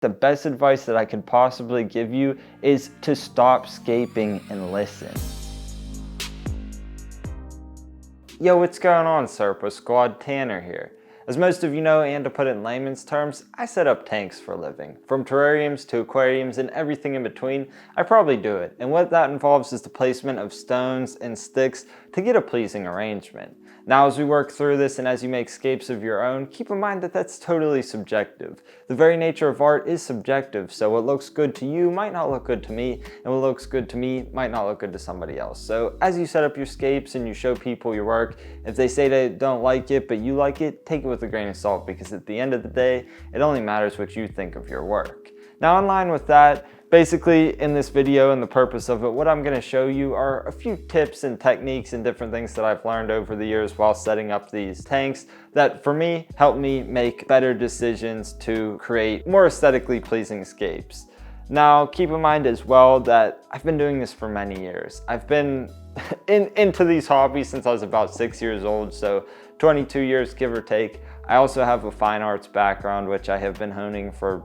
The best advice that I could possibly give you is to stop scaping and listen. Yo, what's going on, Serpa Squad? Tanner here. As most of you know, and to put it in layman's terms, I set up tanks for a living. From terrariums to aquariums and everything in between, I probably do it. And what that involves is the placement of stones and sticks to get a pleasing arrangement. Now, as we work through this and as you make scapes of your own, keep in mind that that's totally subjective. The very nature of art is subjective, so what looks good to you might not look good to me, and what looks good to me might not look good to somebody else. So as you set up your scapes and you show people your work, if they say they don't like it, but you like it, take it with a grain of salt, because at the end of the day, it only matters what you think of your work. Now, in line with that, basically in this video and the purpose of it, what I'm going to show you are a few tips and techniques and different things that I've learned over the years while setting up these tanks that for me help me make better decisions to create more aesthetically pleasing scapes. Now, keep in mind as well that I've been doing this for many years. I've been into these hobbies since I was about 6 years old, so 22 years give or take. I also have a fine arts background, which I have been honing for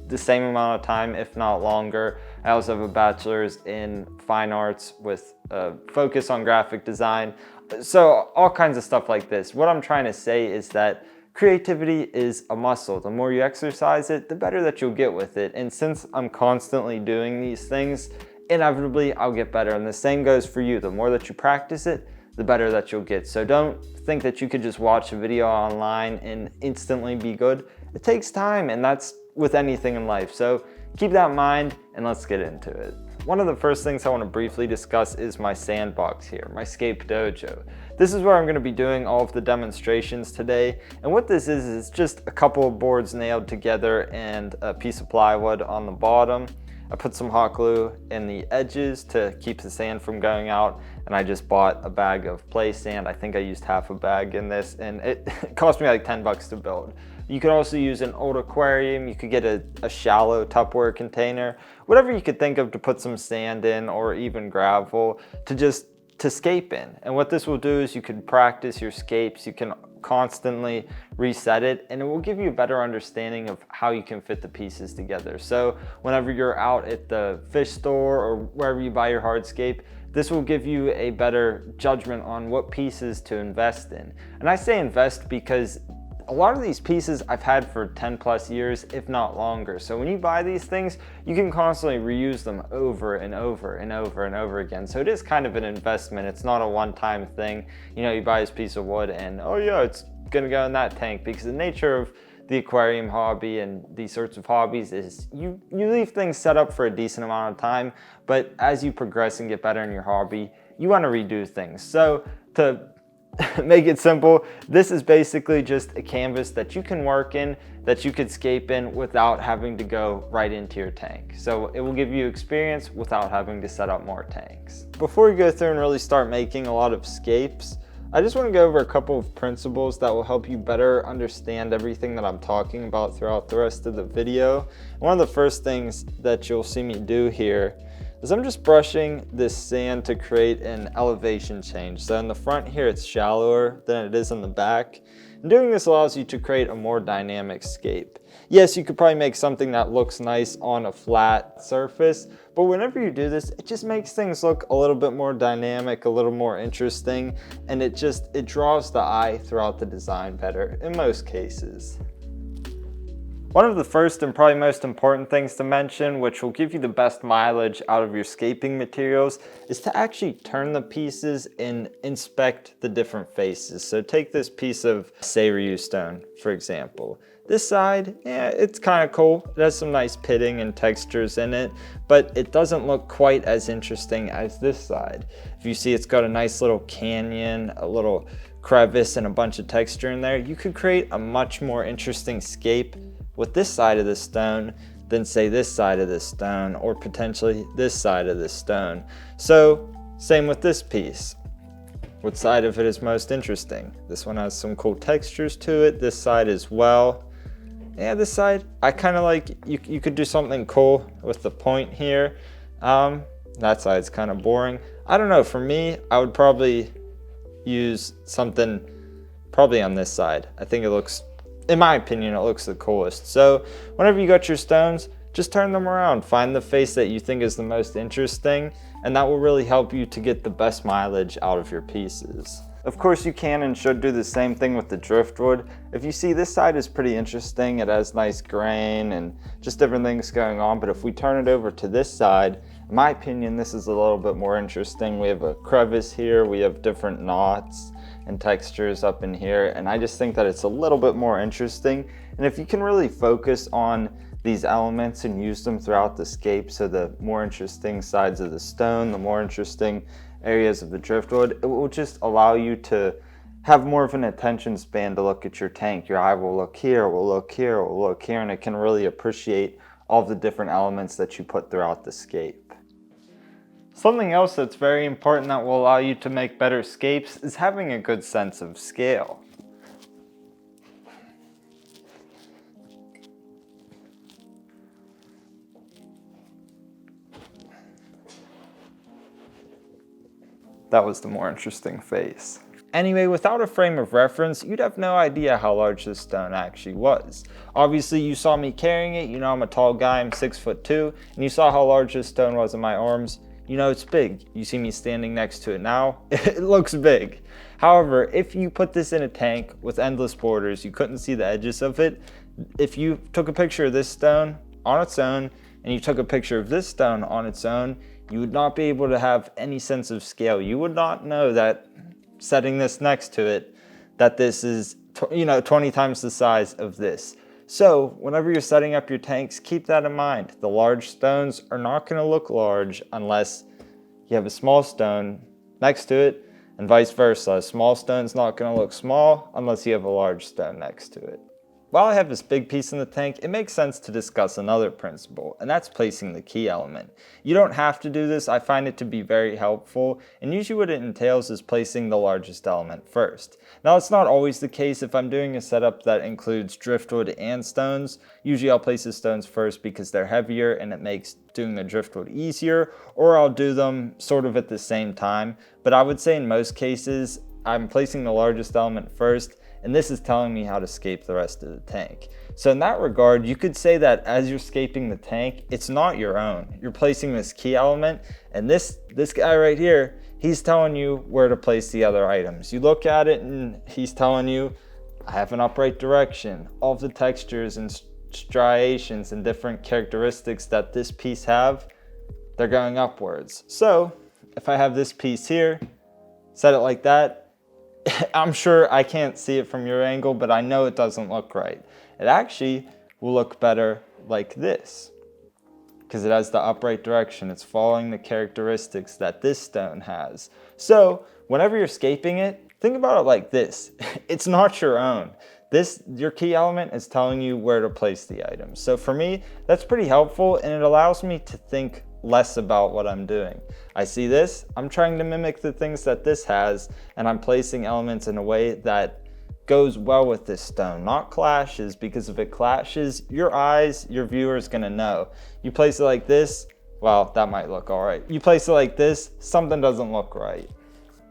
the same amount of time, if not longer. I also have a bachelor's in fine arts with a focus on graphic design. So all kinds of stuff like this. What I'm trying to say is that creativity is a muscle. The more you exercise it, the better that you'll get with it. And since I'm constantly doing these things, inevitably I'll get better. And the same goes for you. The more that you practice it, the better that you'll get. So don't think that you could just watch a video online and instantly be good. It takes time, and that's with anything in life. So keep that in mind and let's get into it. One of the first things I want to briefly discuss is my sandbox here, my scape dojo. This is where I'm going to be doing all of the demonstrations today. And what this is just a couple of boards nailed together and a piece of plywood on the bottom. I put some hot glue in the edges to keep the sand from going out, and I just bought a bag of play sand. I think I used half a bag in this, and it cost me like 10 bucks to build. You could also use an old aquarium. You could get a shallow Tupperware container, whatever you could think of to put some sand in, or even gravel to scape in. And what this will do is you can practice your scapes. You can constantly reset it, and it will give you a better understanding of how you can fit the pieces together. So whenever you're out at the fish store or wherever you buy your hardscape, this will give you a better judgment on what pieces to invest in. And I say invest because a lot of these pieces I've had for 10 plus years, if not longer. So when you buy these things, you can constantly reuse them over and over and over and over again. So it is kind of an investment. It's not a one-time thing. You know, you buy this piece of wood and, oh yeah, it's gonna go in that tank, because the nature of the aquarium hobby and these sorts of hobbies is you leave things set up for a decent amount of time, but as you progress and get better in your hobby, you wanna redo things. So to make it simple, this is basically just a canvas that you can work in, that you could scape in without having to go right into your tank. So it will give you experience without having to set up more tanks. Before we go through and really start making a lot of scapes, I just want to go over a couple of principles that will help you better understand everything that I'm talking about throughout the rest of the video. One of the first things that you'll see me do here is I'm just brushing this sand to create an elevation change. So in the front here, it's shallower than it is in the back. And doing this allows you to create a more dynamic scape. Yes, you could probably make something that looks nice on a flat surface, but whenever you do this, it just makes things look a little bit more dynamic, a little more interesting, and it draws the eye throughout the design better in most cases. One of the first and probably most important things to mention, which will give you the best mileage out of your scaping materials, is to actually turn the pieces and inspect the different faces. So take this piece of Seiryu Stone, for example. This side, yeah, it's kind of cool. It has some nice pitting and textures in it, but it doesn't look quite as interesting as this side. If you see, it's got a nice little canyon, a little crevice, and a bunch of texture in there. You could create a much more interesting scape with this side of the stone than say this side of this stone, or potentially this side of this stone. So same with this piece. What side of it is most interesting? This one has some cool textures to it. This side as well. Yeah, this side, I kind of like, you could do something cool with the point here. That side's kind of boring. I don't know, for me, I would probably use something probably on this side. I think it looks in my opinion, it looks the coolest. So whenever you got your stones, just turn them around, find the face that you think is the most interesting, and that will really help you to get the best mileage out of your pieces. Of course, you can and should do the same thing with the driftwood. If you see, this side is pretty interesting. It has nice grain and just different things going on. But if we turn it over to this side, in my opinion, this is a little bit more interesting. We have a crevice here. We have different knots and textures up in here. And I just think that it's a little bit more interesting. And if you can really focus on these elements and use them throughout the scape, so the more interesting sides of the stone, the more interesting areas of the driftwood, it will just allow you to have more of an attention span to look at your tank. Your eye will look here, will look here, will look here, and it can really appreciate all the different elements that you put throughout the scape. Something else that's very important that will allow you to make better scapes is having a good sense of scale. That was the more interesting face. Anyway, without a frame of reference, you'd have no idea how large this stone actually was. Obviously, you saw me carrying it. You know I'm a tall guy, I'm 6'2", and you saw how large this stone was in my arms. You know it's big. You see me standing next to it now, it looks big. However, if you put this in a tank with endless borders, you couldn't see the edges of it. If you took a picture of this stone on its own, and you took a picture of this stone on its own, you would not be able to have any sense of scale. You would not know that setting this next to it, that this is 20 times the size of this. So whenever you're setting up your tanks, keep that in mind. The large stones are not going to look large unless you have a small stone next to it, and vice versa. A small stone's not going to look small unless you have a large stone next to it. While I have this big piece in the tank, it makes sense to discuss another principle, and that's placing the key element. You don't have to do this. I find it to be very helpful, and usually what it entails is placing the largest element first. Now, it's not always the case. If I'm doing a setup that includes driftwood and stones, usually I'll place the stones first because they're heavier and it makes doing the driftwood easier, or I'll do them sort of at the same time. But I would say in most cases, I'm placing the largest element first, and this is telling me how to scape the rest of the tank. So in that regard, you could say that as you're scaping the tank, it's not your own. You're placing this key element, and this guy right here, he's telling you where to place the other items. You look at it and he's telling you, I have an upright direction. All of the textures and striations and different characteristics that this piece have, they're going upwards. So if I have this piece here, set it like that, I'm sure I can't see it from your angle, but I know it doesn't look right. It actually will look better like this because it has the upright direction. It's following the characteristics that this stone has. So whenever you're scaping it, think about it like this. It's not your own. Your key element is telling you where to place the items. So for me, that's pretty helpful, and it allows me to think less about what I'm doing. I see this, I'm trying to mimic the things that this has, and I'm placing elements in a way that goes well with this stone, not clashes, because if it clashes, your viewer is gonna know. You place it like this, well, that might look all right. You place it like this, something doesn't look right.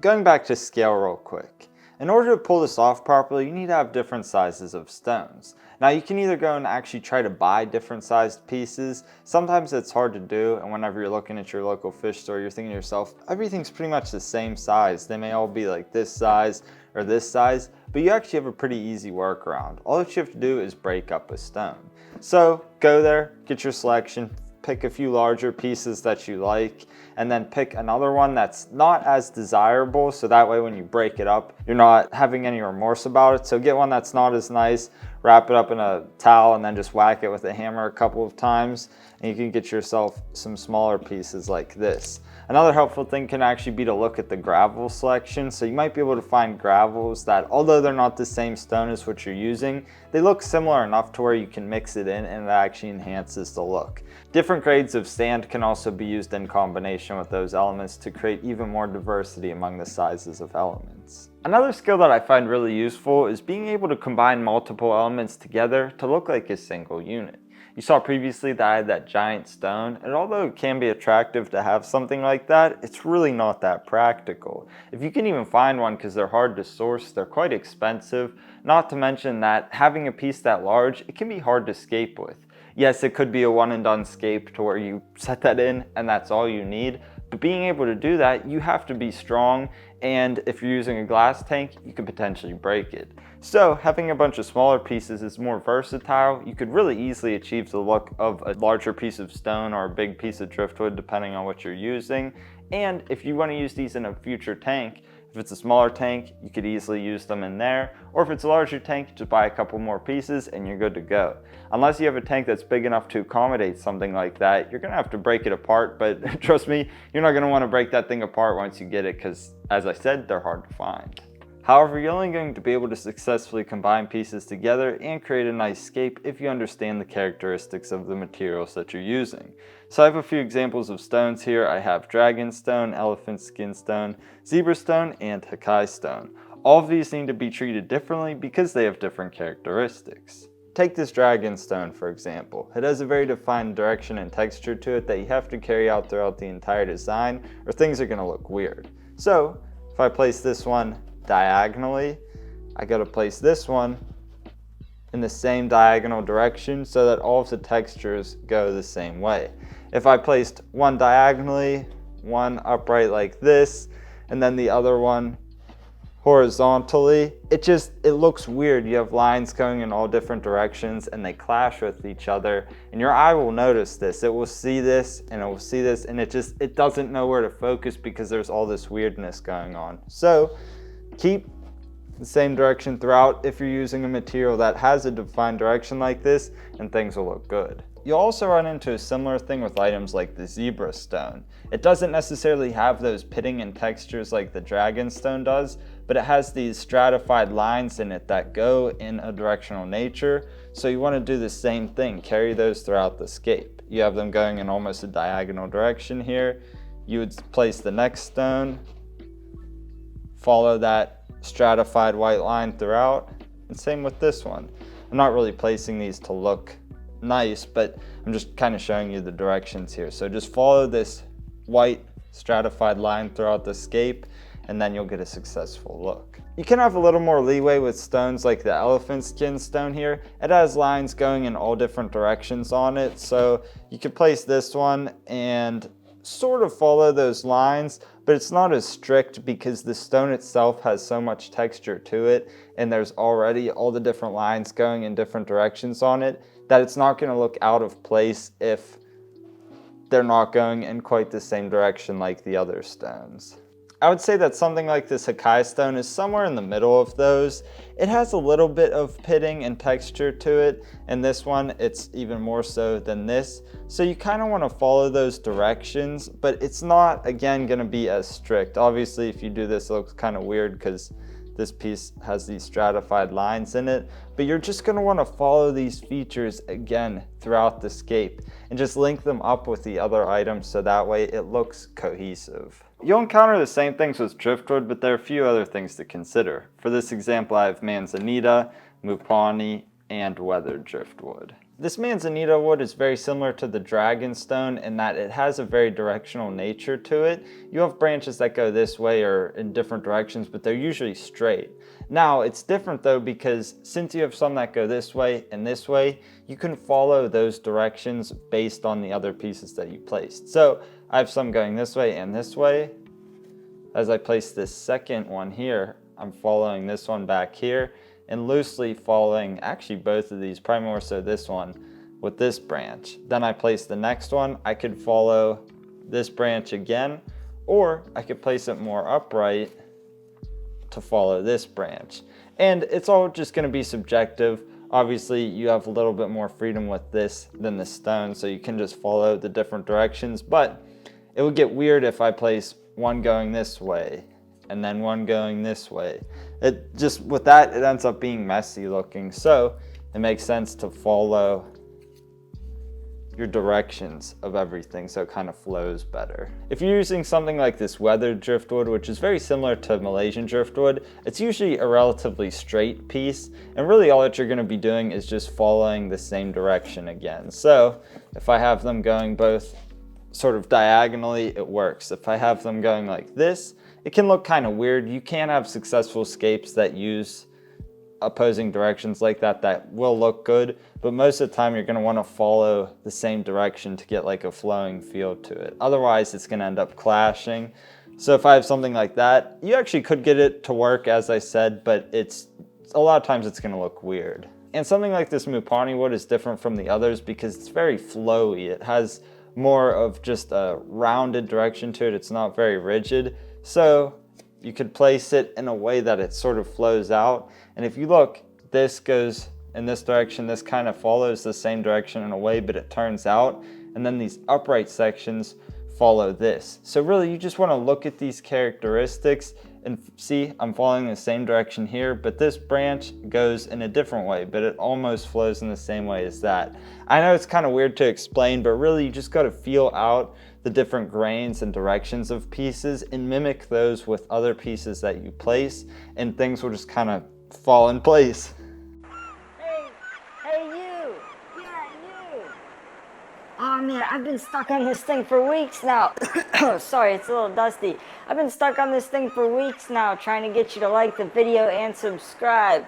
Going back to scale real quick. In order to pull this off properly, you need to have different sizes of stones. Now you can either go and actually try to buy different sized pieces. Sometimes it's hard to do, and whenever you're looking at your local fish store, you're thinking to yourself, everything's pretty much the same size. They may all be like this size or this size, but you actually have a pretty easy workaround. All that you have to do is break up a stone. So go there, get your selection, pick a few larger pieces that you like, and then pick another one that's not as desirable, so that way when you break it up, you're not having any remorse about it. So get one that's not as nice, wrap it up in a towel, and then just whack it with a hammer a couple of times, and you can get yourself some smaller pieces like this. Another helpful thing can actually be to look at the gravel selection. So you might be able to find gravels that, although they're not the same stone as what you're using, they look similar enough to where you can mix it in and it actually enhances the look. Different grades of sand can also be used in combination with those elements to create even more diversity among the sizes of elements. Another skill that I find really useful is being able to combine multiple elements together to look like a single unit. You saw previously that I had that giant stone, and although it can be attractive to have something like that, it's really not that practical. If you can even find one, because they're hard to source, they're quite expensive, not to mention that having a piece that large, it can be hard to scape with. Yes, it could be a one and done scape to where you set that in and that's all you need, but being able to do that, you have to be strong, and if you're using a glass tank, you could potentially break it. So having a bunch of smaller pieces is more versatile. You could really easily achieve the look of a larger piece of stone or a big piece of driftwood depending on what you're using. And if you want to use these in a future tank, if it's a smaller tank, you could easily use them in there. Or if it's a larger tank, just buy a couple more pieces and you're good to go. Unless you have a tank that's big enough to accommodate something like that, you're gonna have to break it apart, but trust me, you're not gonna wanna break that thing apart once you get it, because as I said, they're hard to find. However, you're only going to be able to successfully combine pieces together and create a nice scape if you understand the characteristics of the materials that you're using. So I have a few examples of stones here. I have dragon stone, elephant skin stone, zebra stone, and Hakai stone. All of these need to be treated differently because they have different characteristics. Take this dragon stone for example. It has a very defined direction and texture to it that you have to carry out throughout the entire design or things are going to look weird. So if I place this one diagonally, I gotta place this one in the same diagonal direction so that all of the textures go the same way. If I placed one diagonally, one upright like this, and then the other one horizontally, it looks weird. You have lines going in all different directions and they clash with each other, and your eye will notice this. It will see this and it will see this, and it doesn't know where to focus because there's all this weirdness going on. So keep the same direction throughout if you're using a material that has a defined direction like this, and things will look good. You'll also run into a similar thing with items like the zebra stone. It doesn't necessarily have those pitting and textures like the dragon stone does, but it has these stratified lines in it that go in a directional nature. So you want to do the same thing, carry those throughout the scape. You have them going in almost a diagonal direction here. You would place the next stone, follow that stratified white line throughout, and same with this one. I'm not really placing these to look nice, but I'm just kind of showing you the directions here. So just follow this white stratified line throughout the scape, and then you'll get a successful look. You can have a little more leeway with stones like the elephant skin stone here. It has lines going in all different directions on it, so you could place this one and sort of follow those lines, but it's not as strict because the stone itself has so much texture to it, and there's already all the different lines going in different directions on it, that it's not going to look out of place if they're not going in quite the same direction like the other stones. I would say that something like this Hakai stone is somewhere in the middle of those. It has a little bit of pitting and texture to it, and this one, it's even more so than this. So you kind of want to follow those directions, but it's not, again, going to be as strict. Obviously, if you do this, it looks kind of weird because this piece has these stratified lines in it, but you're just going to want to follow these features again throughout the scape and just link them up with the other items so that way it looks cohesive. You'll encounter the same things with driftwood, but there are a few other things to consider. For this example, I have Manzanita, Mupani, and weathered driftwood. This Manzanita wood is very similar to the dragon stone in that it has a very directional nature to it. You have branches that go this way or in different directions, but they're usually straight. Now, it's different though because since you have some that go this way and this way, you can follow those directions based on the other pieces that you placed. So I have some going this way and this way. As I place this second one here, I'm following this one back here and loosely following actually both of these, probably more so this one with this branch. Then I place the next one. I could follow this branch again, or I could place it more upright to follow this branch. And it's all just going to be subjective. Obviously, you have a little bit more freedom with this than the stone, so you can just follow the different directions, but it would get weird if I place one going this way and then one going this way. It just, with that, it ends up being messy looking. So it makes sense to follow your directions of everything so it kind of flows better. If you're using something like this weathered driftwood, which is very similar to Malaysian driftwood, it's usually a relatively straight piece, and really all that you're going to be doing is just following the same direction again. So if I have them going both sort of diagonally, it works. If I have them going like this, it can look kind of weird. You can have successful scapes that use opposing directions like that will look good, but most of the time you're going to want to follow the same direction to get like a flowing feel to it. Otherwise it's going to end up clashing. So if I have something like that, you actually could get it to work, as I said, but it's a lot of times it's going to look weird. And something like this Mupani wood is different from the others because it's very flowy. It has more of just a rounded direction to it. It's not very rigid. So you could place it in a way that it sort of flows out. And if you look, this goes in this direction, this kind of follows the same direction in a way, but it turns out. And then these upright sections follow this. So really you just want to look at these characteristics and see, I'm following the same direction here, but this branch goes in a different way, but it almost flows in the same way as that. I know it's kind of weird to explain, but really you just got to feel out the different grains and directions of pieces and mimic those with other pieces that you place, and things will just kind of fall in place. Hey you! Yeah, you! Oh man, I've been stuck on this thing for weeks now. Sorry, it's a little dusty. I've been stuck on this thing for weeks now, trying to get you to like the video and subscribe.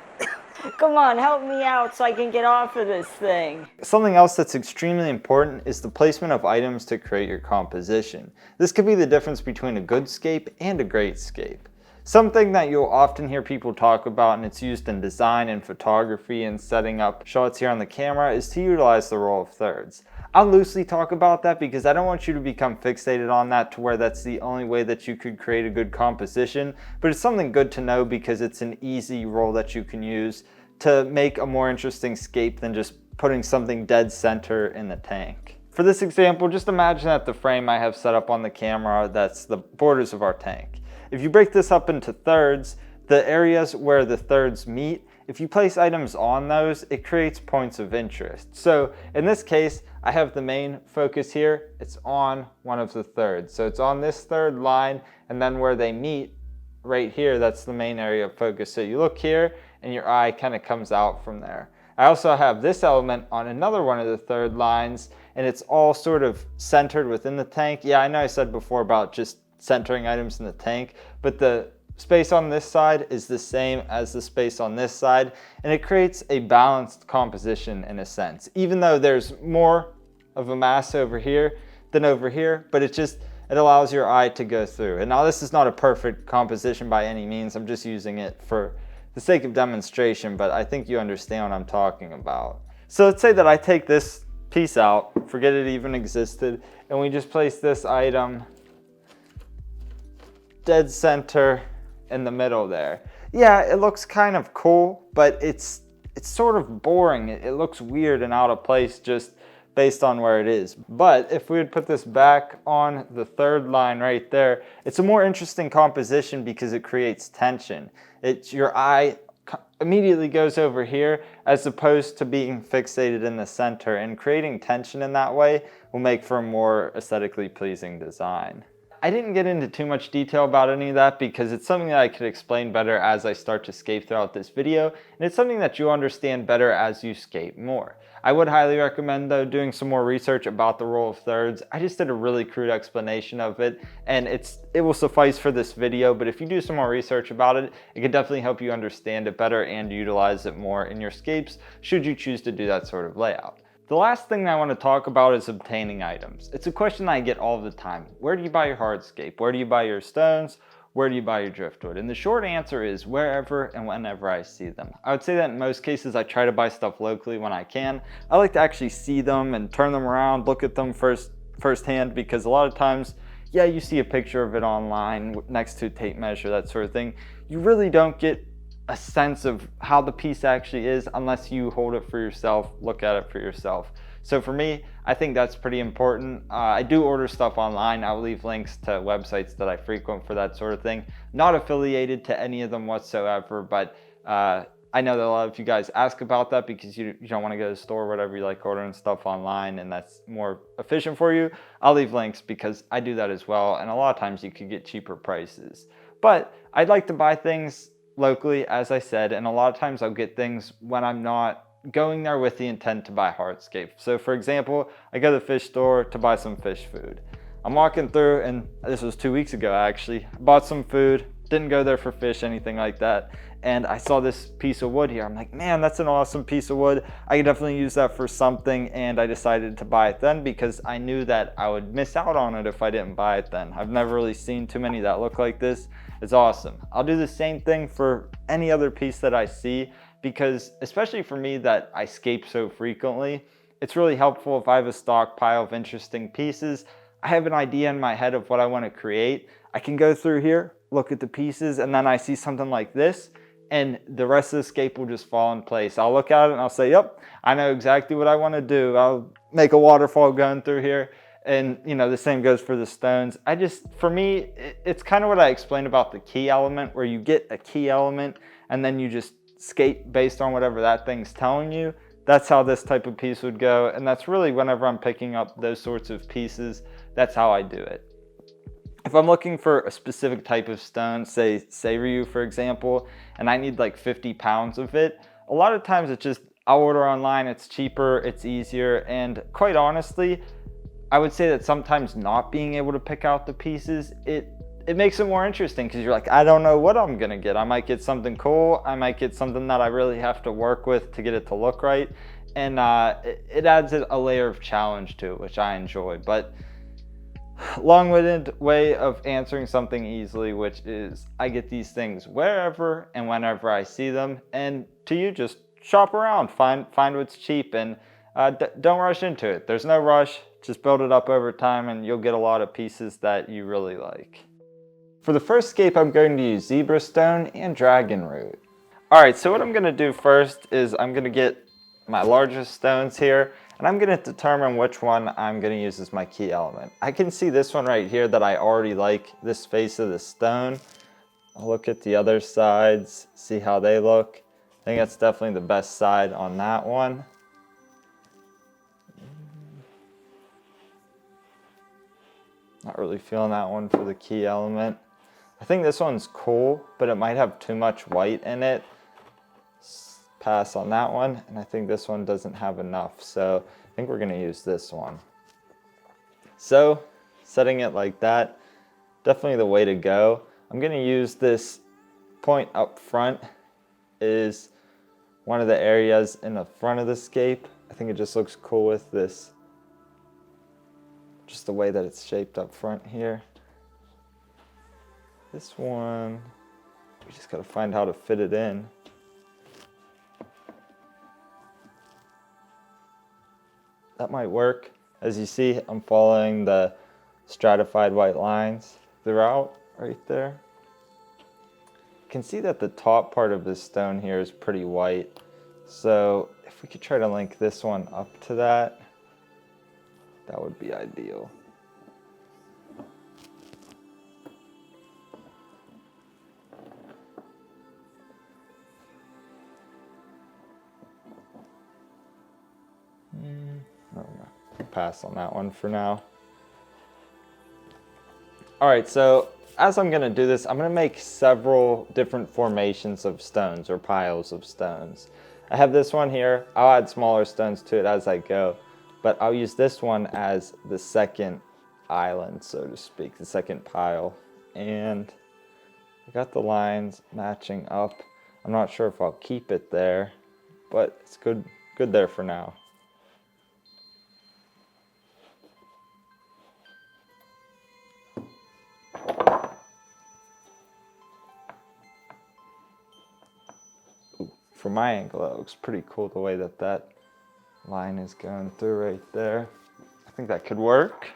Come on, help me out so I can get off of this thing. Something else that's extremely important is the placement of items to create your composition. This could be the difference between a good scape and a great scape. Something that you'll often hear people talk about, and it's used in design and photography and setting up shots here on the camera, is to utilize the roll of thirds. I'll loosely talk about that because I don't want you to become fixated on that to where that's the only way that you could create a good composition, but it's something good to know because it's an easy roll that you can use to make a more interesting scape than just putting something dead center in the tank. For this example, just imagine that the frame I have set up on the camera, that's the borders of our tank. If you break this up into thirds, the areas where the thirds meet, if you place items on those, it creates points of interest. So in this case, I have the main focus here. It's on one of the thirds. So it's on this third line, and then where they meet right here, that's the main area of focus. So you look here and your eye kind of comes out from there. I also have this element on another one of the third lines, and it's all sort of centered within the tank. Yeah, I know I said before about just centering items in the tank, but the space on this side is the same as the space on this side, and it creates a balanced composition in a sense, even though there's more of a mass over here than over here, but it allows your eye to go through. And now this is not a perfect composition by any means, I'm just using it for the sake of demonstration, but I think you understand what I'm talking about. So let's say that I take this piece out, forget it even existed, and we just place this item dead center in the middle there. Yeah, it looks kind of cool, but it's sort of boring. It looks weird and out of place just based on where it is. But if we would put this back on the third line right there, it's a more interesting composition because it creates tension. Your eye immediately goes over here as opposed to being fixated in the center, and creating tension in that way will make for a more aesthetically pleasing design. I didn't get into too much detail about any of that because it's something that I could explain better as I start to scape throughout this video, and it's something that you'll understand better as you scape more. I would highly recommend though doing some more research about the roll of thirds. I just did a really crude explanation of it, and it will suffice for this video, but if you do some more research about it, it could definitely help you understand it better and utilize it more in your scapes should you choose to do that sort of layout. The last thing that I want to talk about is obtaining items. It's a question I get all the time. Where do you buy your hardscape? Where do you buy your stones? Where do you buy your driftwood? And the short answer is wherever and whenever I see them. I would say that in most cases I try to buy stuff locally when I can. I like to actually see them and turn them around, look at them firsthand, because a lot of times, yeah, you see a picture of it online next to a tape measure, that sort of thing. You really don't get a sense of how the piece actually is unless you hold it for yourself, look at it for yourself. So for me, I think that's pretty important. I do order stuff online. I'll leave links to websites that I frequent for that sort of thing. Not affiliated to any of them whatsoever, but I I know that a lot of you guys ask about that because you don't want to go to the store or whatever, you like ordering stuff online and that's more efficient for you. I'll leave links because I do that as well, and a lot of times you could get cheaper prices. But I'd like to buy things locally, as I said, and a lot of times I'll get things when I'm not going there with the intent to buy hardscape. So for example, I go to the fish store to buy some fish food. I'm walking through, and this was 2 weeks ago actually, bought some food, didn't go there for fish, anything like that, and I saw this piece of wood here. I'm like, man, that's an awesome piece of wood. I could definitely use that for something, and I decided to buy it then because I knew that I would miss out on it if I didn't buy it then. I've never really seen too many that look like this. It's awesome. I'll do the same thing for any other piece that I see because, especially for me that I scape so frequently, it's really helpful if I have a stockpile of interesting pieces. I have an idea in my head of what I want to create. I can go through here, look at the pieces, and then I see something like this, and the rest of the scape will just fall in place. I'll look at it and I'll say, yep, I know exactly what I want to do. I'll make a waterfall going through here. And you know, the same goes for the stones. For me, it's kind of what I explained about the key element, where you get a key element and then you just skate based on whatever that thing's telling you. That's how this type of piece would go. And that's really whenever I'm picking up those sorts of pieces, that's how I do it. If I'm looking for a specific type of stone, say Seiryu for example, and I need like 50 pounds of it, a lot of times it's just, I'll order online, it's cheaper, it's easier, and quite honestly, I would say that sometimes not being able to pick out the pieces, it makes it more interesting because you're like, I don't know what I'm gonna get. I might get something cool, I might get something that I really have to work with to get it to look right, and it adds a layer of challenge to it, which I enjoy. But long-winded way of answering something easily, which is I get these things wherever and whenever I see them, and to you, just shop around, find what's cheap, and don't rush into it. There's no rush, just build it up over time and you'll get a lot of pieces that you really like. For the first scape, I'm going to use zebra stone and dragon root. Alright, so what I'm going to do first is I'm going to get my largest stones here, and I'm going to determine which one I'm going to use as my key element. I can see this one right here that I already like, this face of the stone. I'll look at the other sides, see how they look. I think that's definitely the best side on that one. Not really feeling that one for the key element. I think this one's cool, but it might have too much white in it. Pass on that one, and I think this one doesn't have enough, so I think we're gonna use this one. So, setting it like that, definitely the way to go. I'm gonna use this point up front is one of the areas in the front of the scape. I think it just looks cool with this, just the way that it's shaped up front here. This one, we just gotta find how to fit it in. That might work. As you see, I'm following the stratified white lines throughout right there. You can see that the top part of this stone here is pretty white. So if we could try to link this one up to that, that would be ideal. Pass on that one for now. Alright, so as I'm going to do this, I'm going to make several different formations of stones or piles of stones. I have this one here. I'll add smaller stones to it as I go, but I'll use this one as the second island, so to speak, the second pile. And I got the lines matching up. I'm not sure if I'll keep it there, but it's good there for now. From my angle, it looks pretty cool the way that that line is going through right there. I think that could work.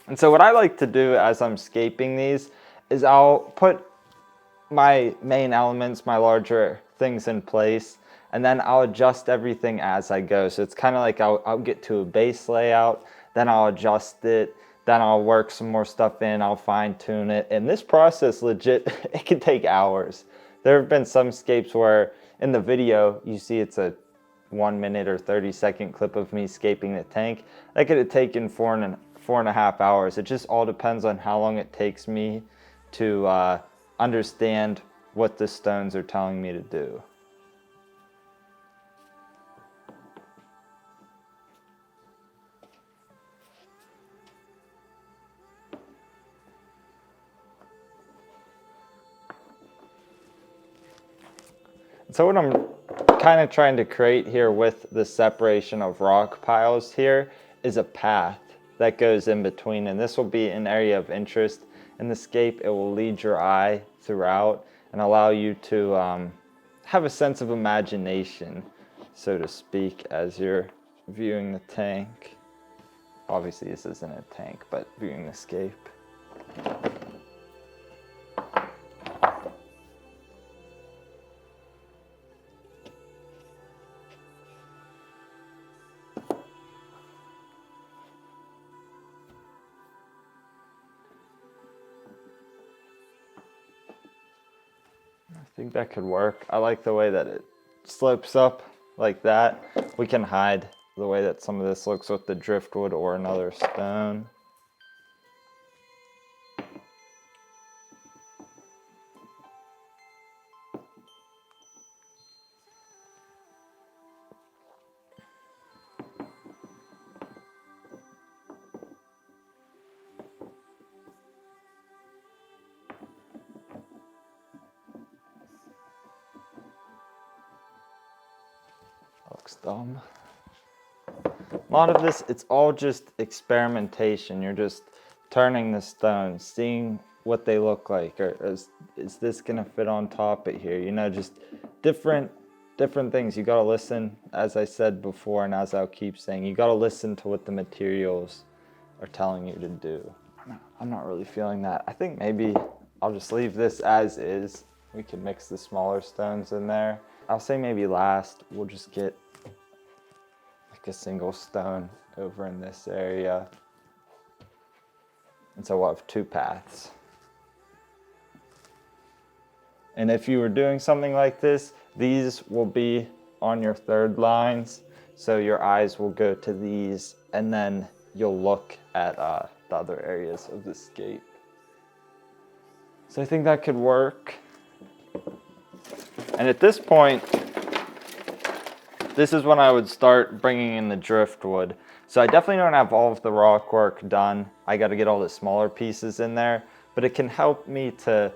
And so what I like to do as I'm scaping these is I'll put my main elements, my larger things in place, and then I'll adjust everything as I go. So it's kind of like I'll get to a base layout, then I'll adjust it, then I'll work some more stuff in, I'll fine tune it. And this process legit, it can take hours. There have been some scapes where in the video you see it's a 1 minute or 30-second clip of me scaping the tank. That could have taken 4.5 hours. It just all depends on how long it takes me to understand what the stones are telling me to do. So what I'm kind of trying to create here with the separation of rock piles here is a path that goes in between, and this will be an area of interest in the scape. It will lead your eye throughout and allow you to have a sense of imagination, so to speak, as you're viewing the tank. Obviously this isn't a tank, but viewing the scape. I think that could work. I like the way that it slopes up like that. We can hide the way that some of this looks with the driftwood or another stone. Looks dumb. A lot of this, it's all just experimentation. You're just turning the stones, seeing what they look like, or is this gonna fit on top of here? You know, just different things. You gotta listen, as I said before, and as I'll keep saying, you gotta listen to what the materials are telling you to do. I'm not really feeling that. I think maybe I'll just leave this as is. We can mix the smaller stones in there. I'll say maybe last, we'll just get like a single stone over in this area. And so we'll have two paths. And if you were doing something like this, these will be on your third lines. So your eyes will go to these, and then you'll look at the other areas of the scape. So I think that could work. And at this point, this is when I would start bringing in the driftwood. So I definitely don't have all of the rock work done. I got to get all the smaller pieces in there, but it can help me to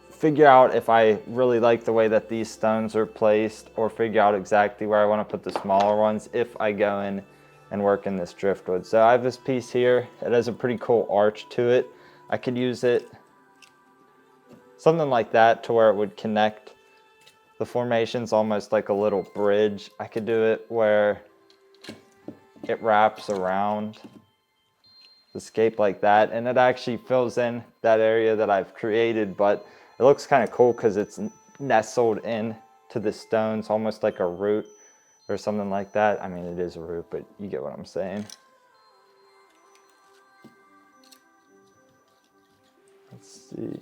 figure out if I really like the way that these stones are placed, or figure out exactly where I want to put the smaller ones if I go in and work in this driftwood. So I have this piece here. It has a pretty cool arch to it. I could use it something like that to where it would connect the formations almost like a little bridge. I could do it where it wraps around the scape like that, and it actually fills in that area that I've created, but it looks kind of cool because it's nestled in to the stones, almost like a root or something like that. I mean, it is a root, but you get what I'm saying. Let's see.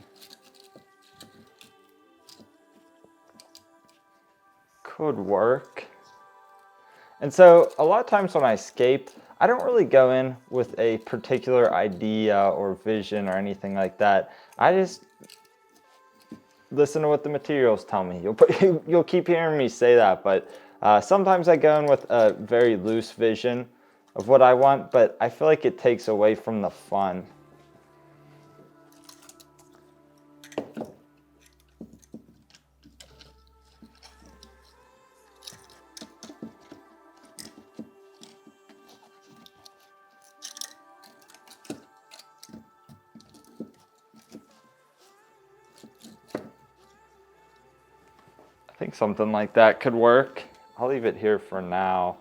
Could work. And so a lot of times when I scape, I don't really go in with a particular idea or vision or anything like that. I just listen to what the materials tell me. You'll keep hearing me say that, but sometimes I go in with a very loose vision of what I want, but I feel like it takes away from the fun. I think something like that could work. I'll leave it here for now.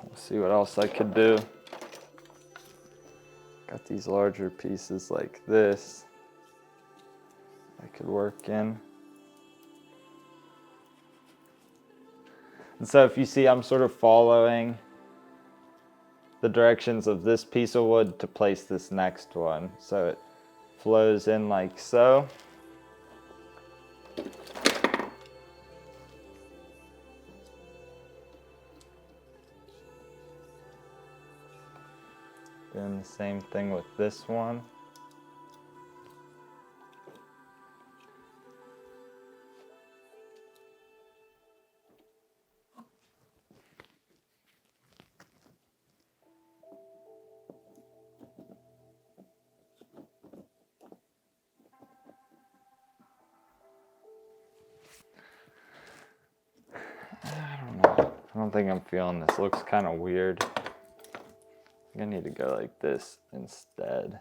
We'll see what else I could do. Got these larger pieces like this I could work in. And so if you see, I'm sort of following the directions of this piece of wood to place this next one. So it flows in like so. Doing the same thing with this one. I don't think I'm feeling this. It looks kind of weird. I think I need to go like this instead.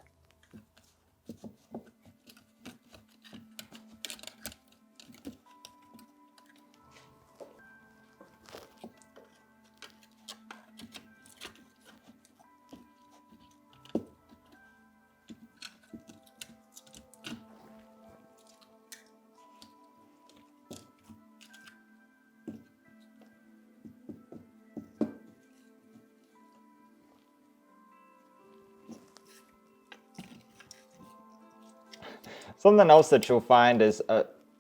Something else that you'll find is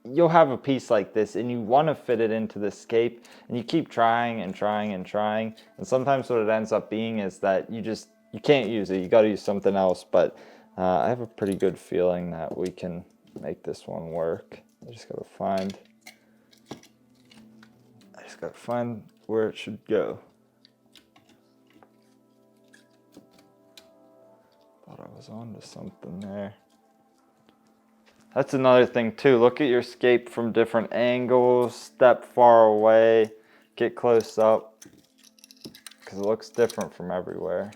you'll have a piece like this and you want to fit it into the scape and you keep trying and trying and trying, and sometimes what it ends up being is that you can't use it. You got to use something else, but I have a pretty good feeling that we can make this one work. I just got to find where it should go. Thought I was onto something there. That's another thing too. Look at your scape from different angles, step far away, get close up, because it looks different from everywhere.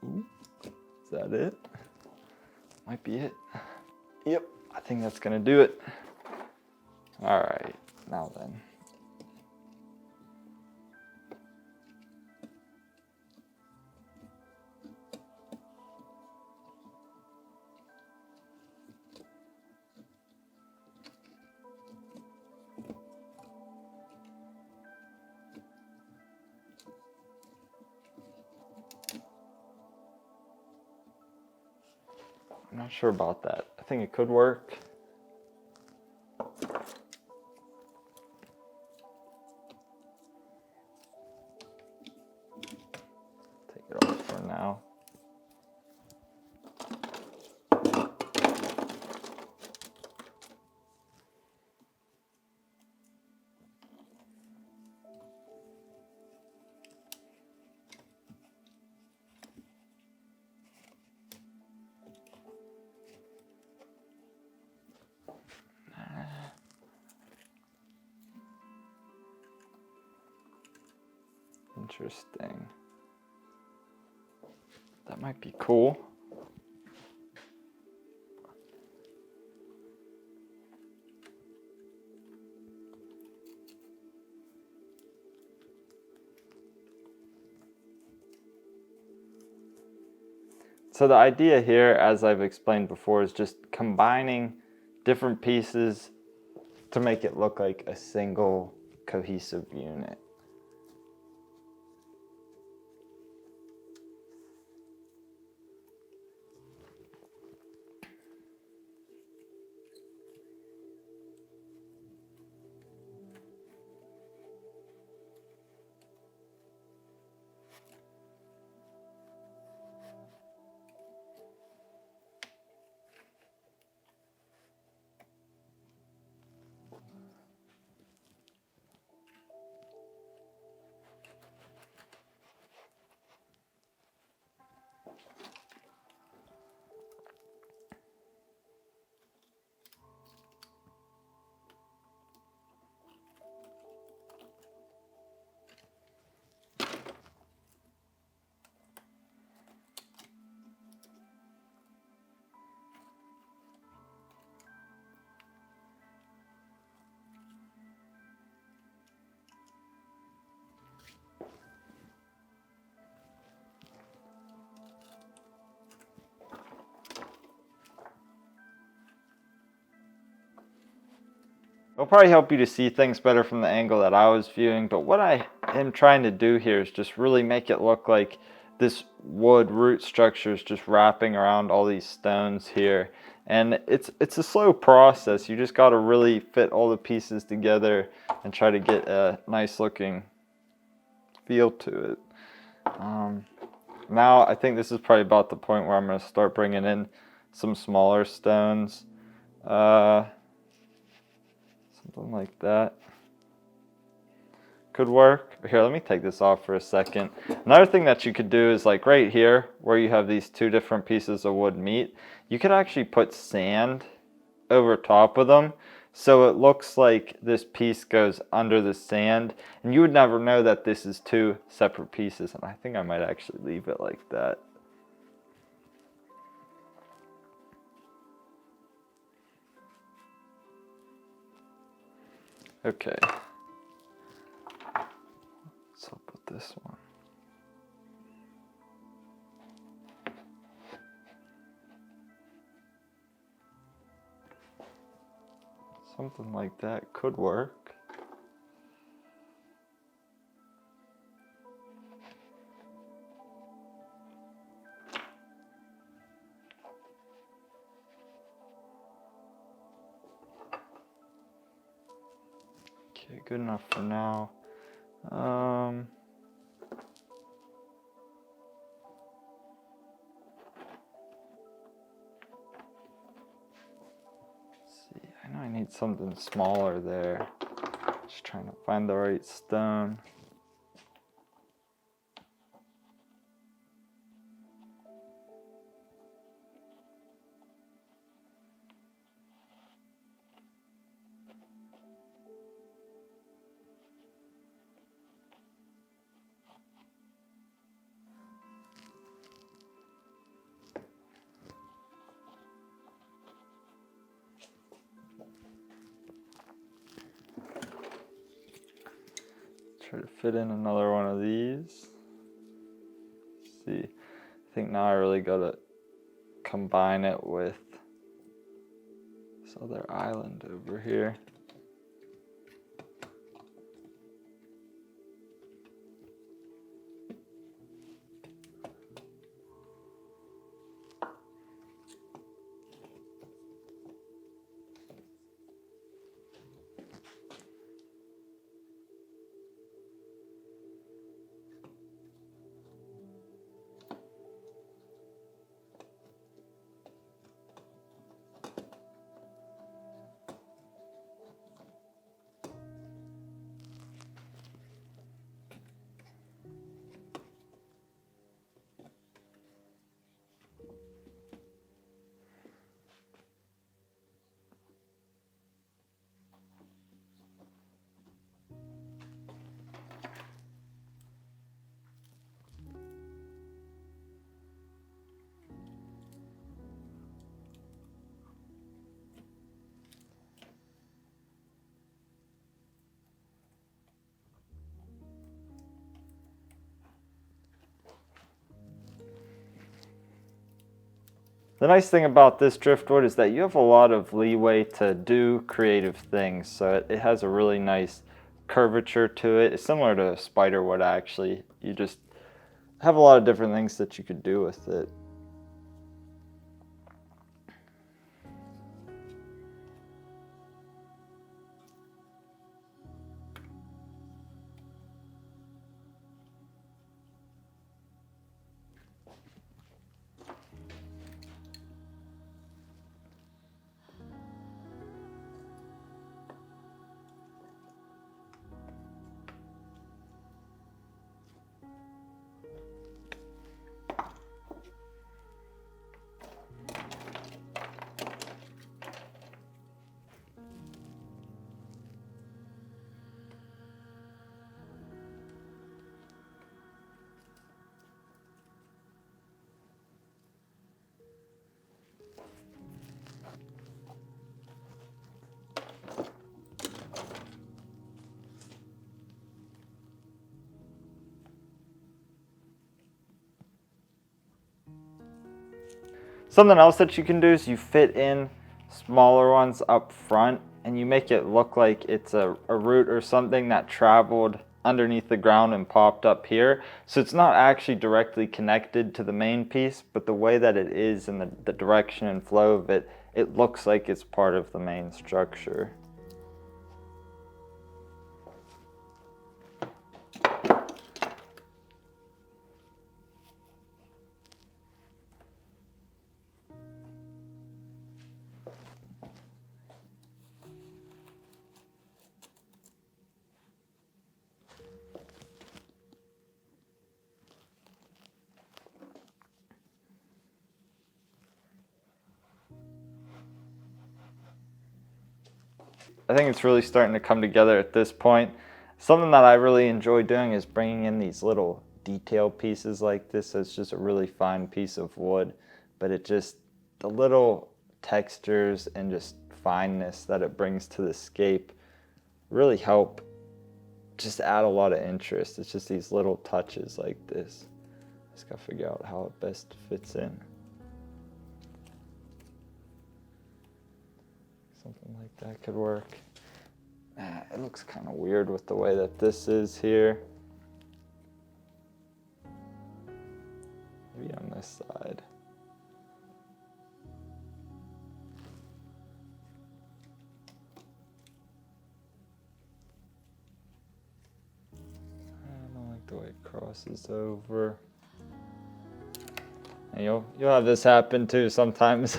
Ooh, is that it? Might be it. Yep, I think that's gonna do it. All right, now then. I'm not sure about that. I think it could work. Take it off for now. Interesting. That might be cool. So the idea here, as I've explained before, is just combining different pieces to make it look like a single cohesive unit. It'll probably help you to see things better from the angle that I was viewing, but what I am trying to do here is just really make it look like this wood root structure is just wrapping around all these stones here, And it's a slow process. You just got to really fit all the pieces together and try to get a nice looking feel to it. Now I think this is probably about the point where I'm going to start bringing in some smaller stones. Something like that could work. Here, let me take this off for a second. Another thing that you could do is like right here where you have these two different pieces of wood meet, you could actually put sand over top of them so it looks like this piece goes under the sand, and you would never know that this is two separate pieces. And I think I might actually leave it like that. Okay. What's up with this one? Something like that could work. Okay, good enough for now. I know I need something smaller there. Just trying to find the right stone. Try to fit in another one of these. Let's see, I think now I really gotta combine it with this other island over here. The nice thing about this driftwood is that you have a lot of leeway to do creative things. So it has a really nice curvature to it. It's similar to spider wood actually. You just have a lot of different things that you could do with it. Something else that you can do is you fit in smaller ones up front and you make it look like it's a root or something that traveled underneath the ground and popped up here. So it's not actually directly connected to the main piece, but the way that it is and the direction and flow of it, it looks like it's part of the main structure. I think it's really starting to come together at this point. Something that I really enjoy doing is bringing in these little detail pieces like this. So it's just a really fine piece of wood, but it just, the little textures and just fineness that it brings to the scape really help just add a lot of interest. It's just these little touches like this. Just gotta figure out how it best fits in. Something like that could work. It looks kind of weird with the way that this is here. Maybe on this side. I don't like the way it crosses over. And you'll have this happen too sometimes.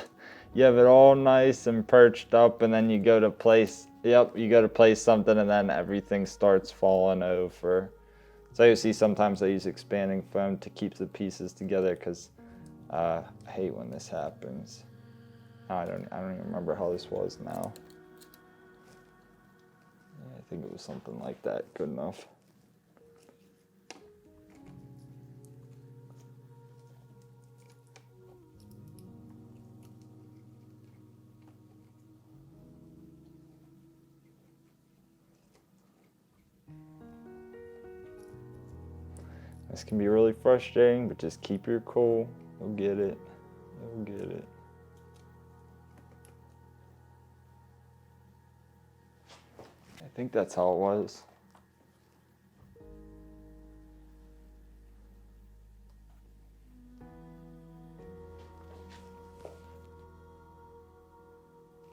You have it all nice and perched up, and then you go to place, you go to place something, and then everything starts falling over. So you see sometimes I use expanding foam to keep the pieces together, because I hate when this happens. I don't even remember how this was now. Yeah, I think it was something like that. Good enough. This can be really frustrating, but just keep your cool. You'll get it. You'll get it. I think that's how it was.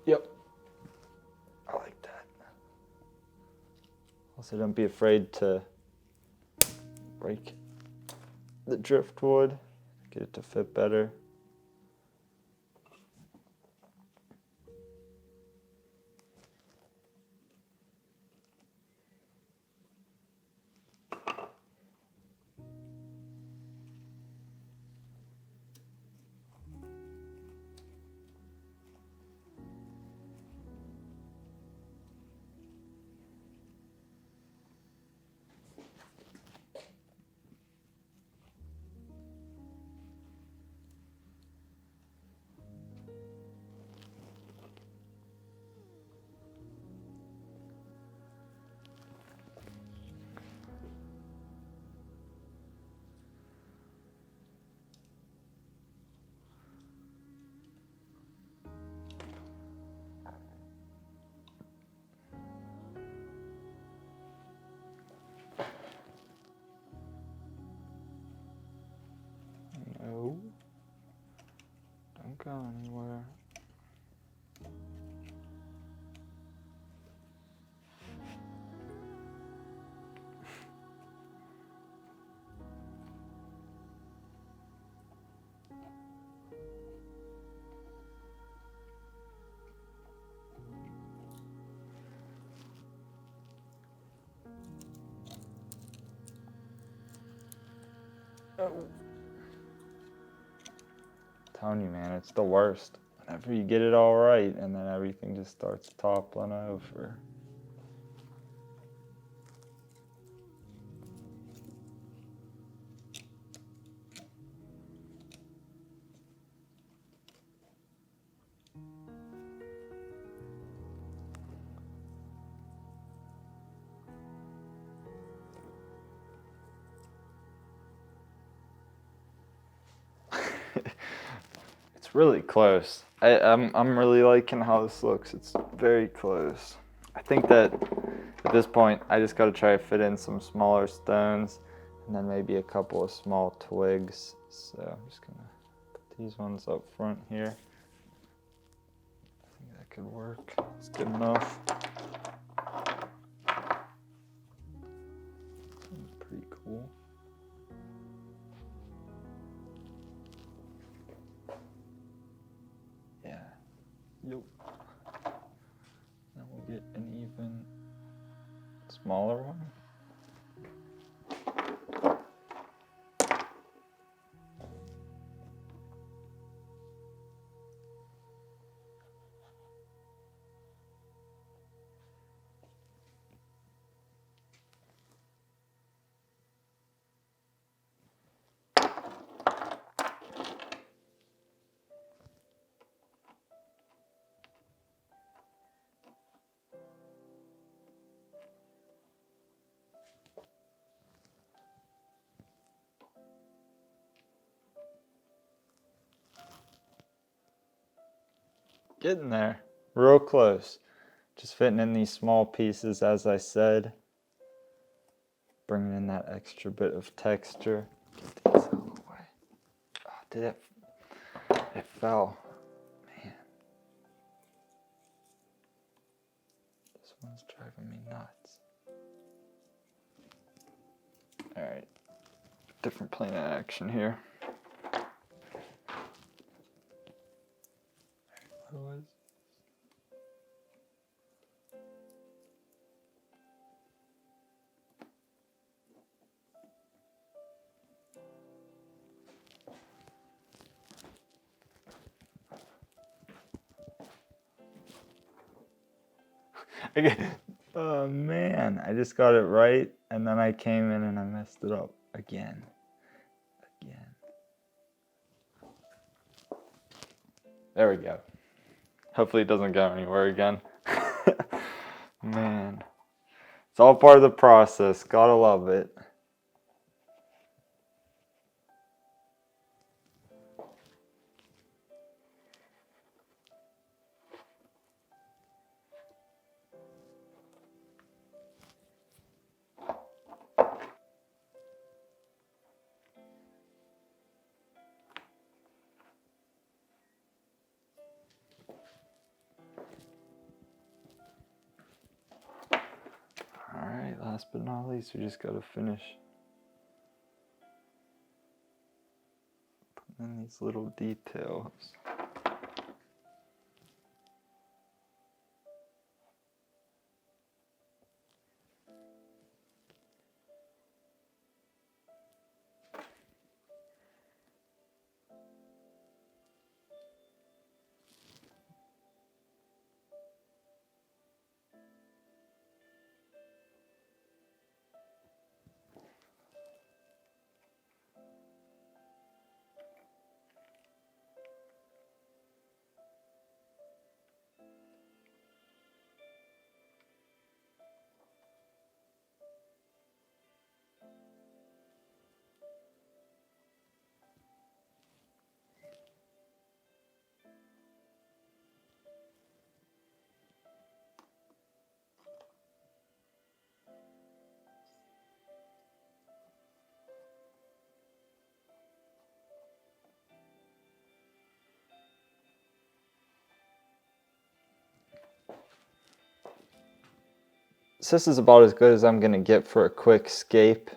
Yep. I like that. Also, don't be afraid to break the driftwood, get it to fit better. No, don't go anywhere. Oh. Telling you, man, it's the worst. Whenever you get it all right, and then everything just starts toppling over. Really close. I'm really liking how this looks. It's very close. I think that At this point, I just got to try to fit in some smaller stones and then maybe a couple of small twigs. So I'm just going to put these ones up front here. I think that could work. It's good enough. Pretty cool. Yeah. Yep. Then we'll get an even smaller one. Getting there, real close. Just fitting in these small pieces, as I said. Bringing in that extra bit of texture. Get these out of the way. Oh, did it? It fell. Man. This one's driving me nuts. Alright. Different plane of action here. Otherwise. Oh man, I just got it right and then I came in and I messed it up again. There we go. Hopefully it doesn't go anywhere again. Man, it's all part of the process. Gotta love it. Alright, last but not least, we just gotta finish putting in these little details. So this is about as good as I'm gonna get for a quick scape.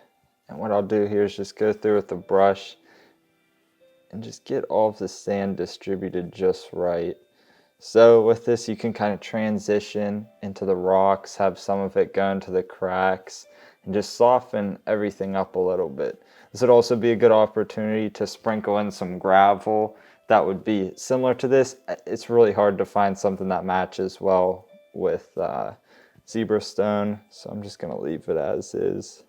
And what I'll do here is just go through with the brush and just get all of the sand distributed just right. So with this you can kind of transition into the rocks, have some of it go into the cracks, and just soften everything up a little bit. This would also be a good opportunity to sprinkle in some gravel that would be similar to this. It's really hard to find something that matches well with zebra stone, so I'm just going to leave it as is.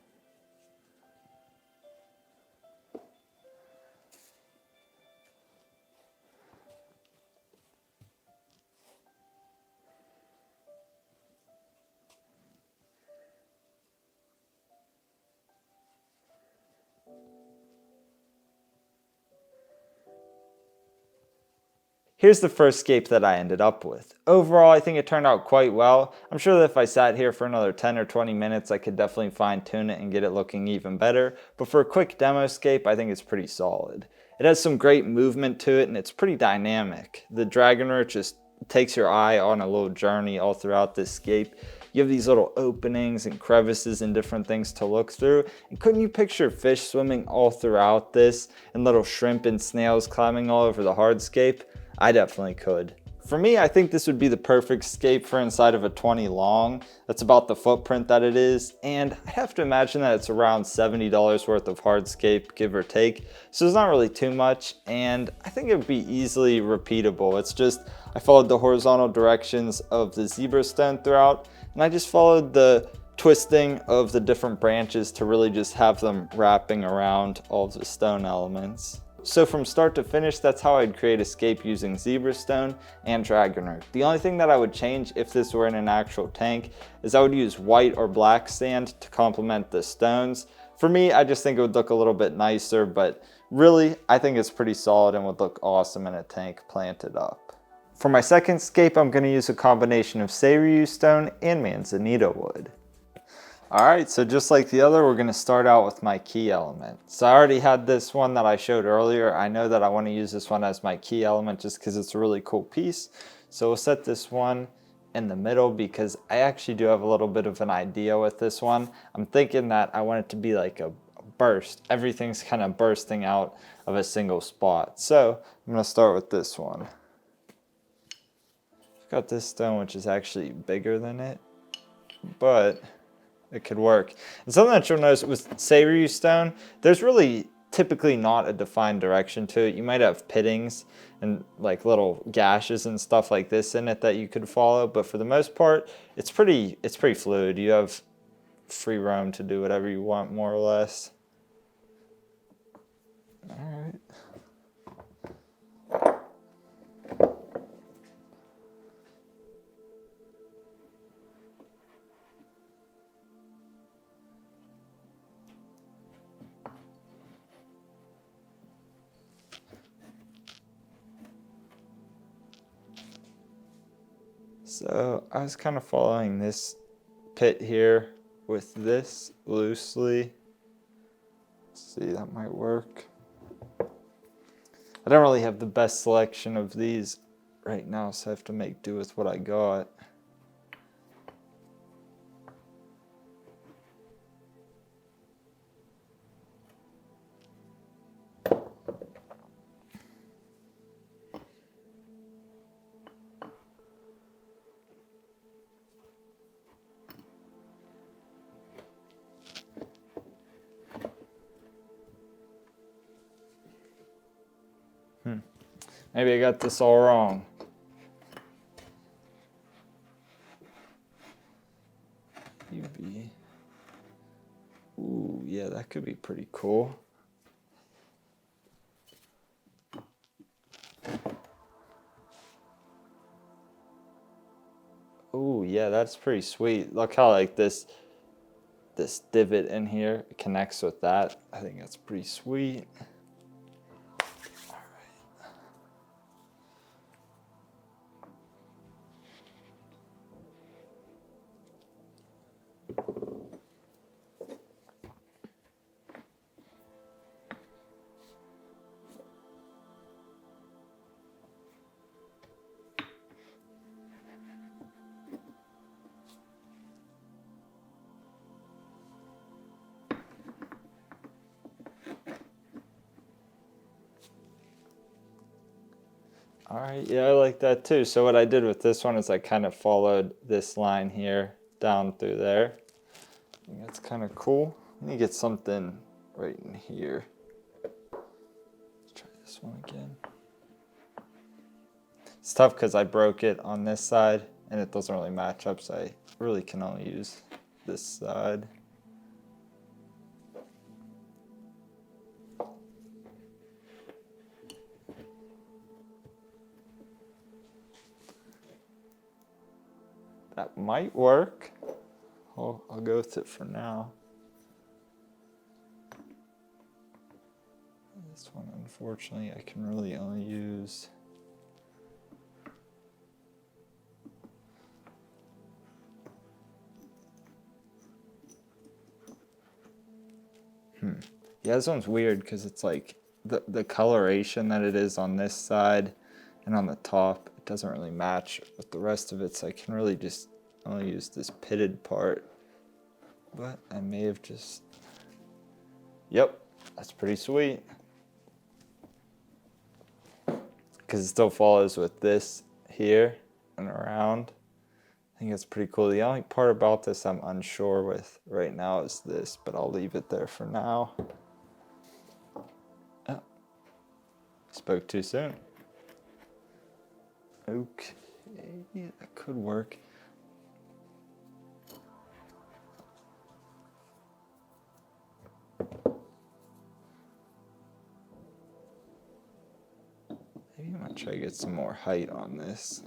Here's the first scape that I ended up with. Overall, I think it turned out quite well. I'm sure that if I sat here for another 10 or 20 minutes, I could definitely fine tune it and get it looking even better. But for a quick demo scape, I think it's pretty solid. It has some great movement to it and it's pretty dynamic. The dragon root just takes your eye on a little journey all throughout this scape. You have these little openings and crevices and different things to look through. And couldn't you picture fish swimming all throughout this and little shrimp and snails climbing all over the hardscape? I definitely could. For me, I think this would be the perfect scape for inside of a 20 long. That's about the footprint that it is. And I have to imagine that it's around $70 worth of hardscape, give or take. So it's not really too much. And I think it would be easily repeatable. It's just, I followed the horizontal directions of the zebra stone throughout. And I just followed the twisting of the different branches to really just have them wrapping around all of the stone elements. So from start to finish, that's how I'd create a scape using zebra stone and dragon root. The only thing that I would change if this were in an actual tank is I would use white or black sand to complement the stones. For me, I just think it would look a little bit nicer, but really, I think it's pretty solid and would look awesome in a tank planted up. For my second scape, I'm going to use a combination of Seiryu Stone and Manzanita wood. Alright, so just like the other, we're going to start out with my key element. So I already had this one that I showed earlier. I know that I want to use this one as my key element just because it's a really cool piece. So we'll set this one in the middle because I actually do have a little bit of an idea with this one. I'm thinking that I want it to be like a burst. Everything's kind of bursting out of a single spot. So I'm going to start with this one. I've got this stone which is actually bigger than it, but it could work. And something that you'll notice with Seiryu Stone, there's really typically not a defined direction to it. You might have pittings and like little gashes and stuff like this in it that you could follow, but for the most part, it's pretty fluid. You have free roam to do whatever you want, more or less. All right. So I was kind of following this pit here with this loosely. Let's see, that might work. I don't really have the best selection of these right now, so I have to make do with what I got. Maybe I got this all wrong. UV. Ooh, yeah, that could be pretty cool. Ooh, yeah, that's pretty sweet. Look how like this divot in here connects with that. I think that's pretty sweet. All right, yeah, I like that too. So what I did with this one is I kind of followed this line here down through there. I think that's kind of cool. Let me get something right in here. Let's try this one again. It's tough because I broke it on this side and it doesn't really match up, so I really can only use this side. That might work. I'll go with it for now. This one, unfortunately, I can really only use Yeah, this one's weird because it's like the coloration that it is on this side and on the top, it doesn't really match with the rest of it, so I can really just only use this pitted part. But I may have just... Yep, that's pretty sweet. Because it still follows with this here and around. I think it's pretty cool. The only part about this I'm unsure with right now is this, but I'll leave it there for now. Oh, spoke too soon. Okay, that could work. Maybe I'm gonna try to get some more height on this.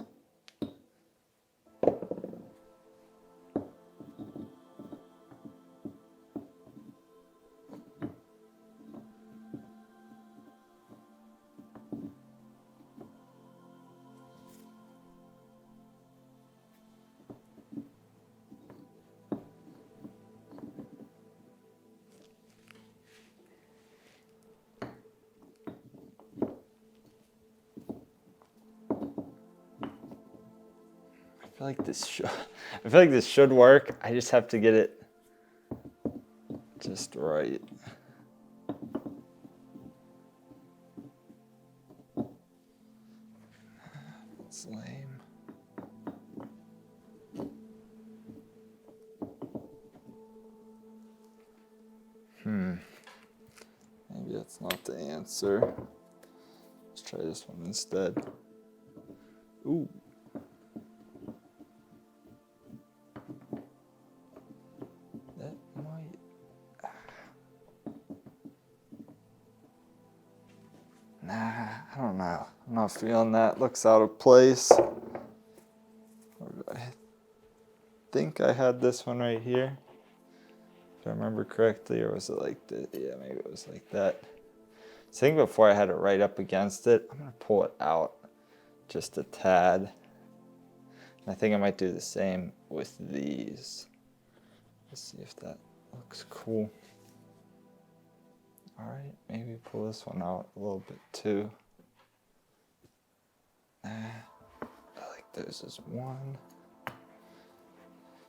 I feel like this should work. I just have to get it just right. It's lame. Maybe that's not the answer. Let's try this one instead. Ooh. That might... Nah, I don't know. I'm not feeling that. Looks out of place. I think I had this one right here, if I remember correctly, or was it like this? Yeah, maybe it was like that. So I think before I had it right up against it, I'm gonna pull it out just a tad. And I think I might do the same with these. Let's see if that looks cool. All right, maybe pull this one out a little bit too. I like those as one.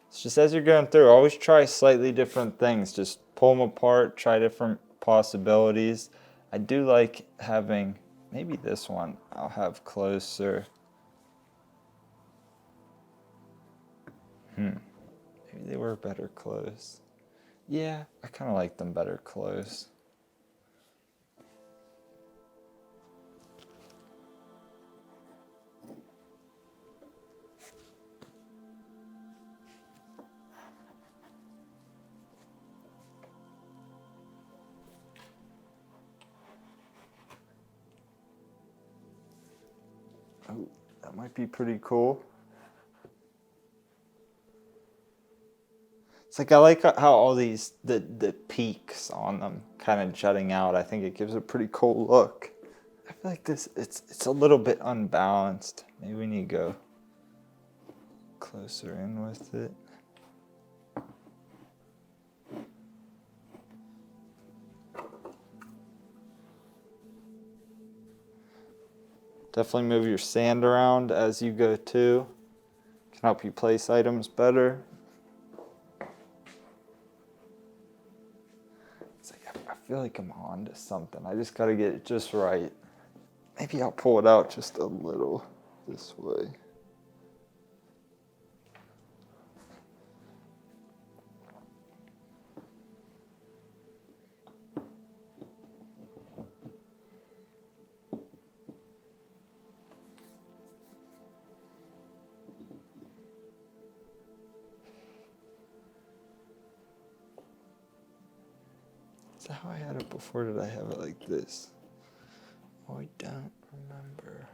It's just as you're going through, always try slightly different things. Just pull them apart, try different possibilities. I do like having, maybe this one I'll have closer. Maybe they were better close. Yeah, I kind of like them better close. Oh, that might be pretty cool. It's like I like how all these the peaks on them kind of jutting out. I think it gives a pretty cool look. I feel like this it's a little bit unbalanced. Maybe we need to go closer in with it. Definitely move your sand around as you go too. Can help you place items better. It's like I feel like I'm on to something. I just gotta get it just right. Maybe I'll pull it out just a little this way. Is that how I had it before? Did I have it like this? Oh, I don't remember.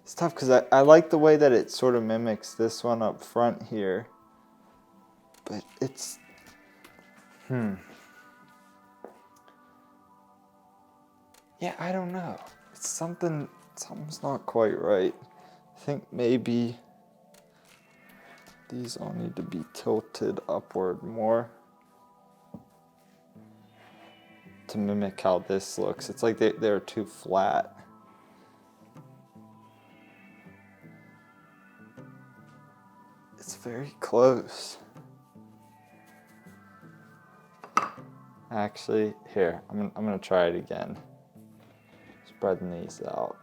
It's tough because I like the way that it sort of mimics this one up front here. But it's... Yeah, I don't know. It's something's not quite right. I think maybe these all need to be tilted upward more. to mimic how this looks. It's like they're too flat. It's very close. Actually, here, I'm gonna try it again. Spreading these out.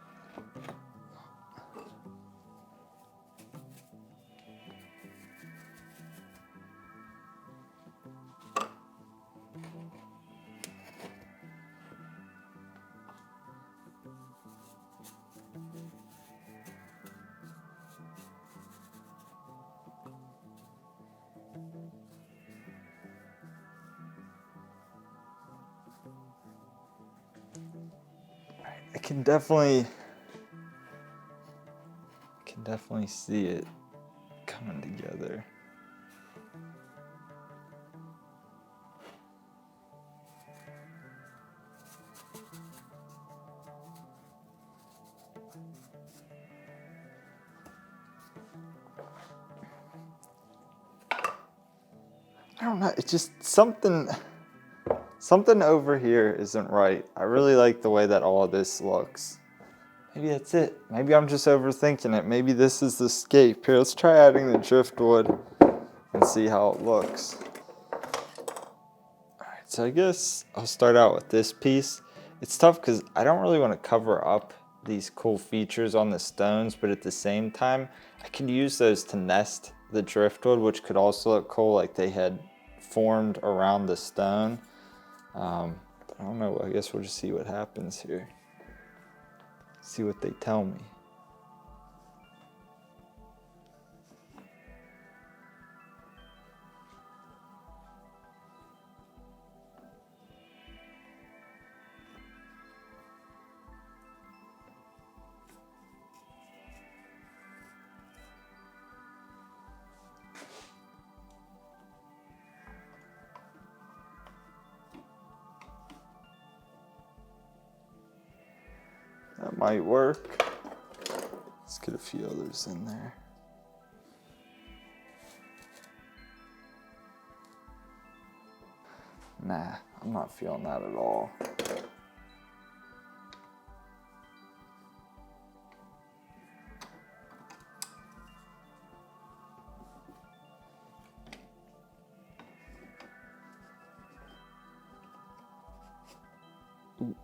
I can definitely see it coming together. I don't know, it's just something over here isn't right. I really like the way that all of this looks. Maybe that's it. Maybe I'm just overthinking it. Maybe this is the scape. Here, let's try adding the driftwood and see how it looks. Alright, so I guess I'll start out with this piece. It's tough because I don't really want to cover up these cool features on the stones, but at the same time, I can use those to nest the driftwood, which could also look cool, like they had formed around the stone. But I don't know, I guess we'll just see what happens here. See what they tell me. That might work. Let's get a few others in there. Nah, I'm not feeling that at all. Ooh.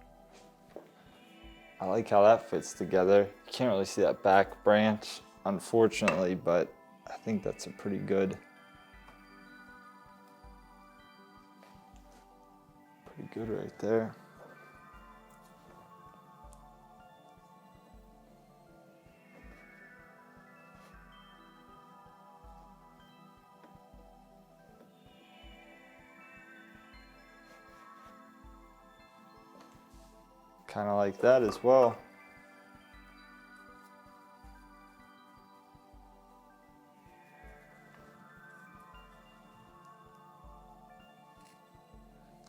I like how that fits together. You can't really see that back branch, unfortunately, but I think that's a pretty good right there. Kind of like that as well.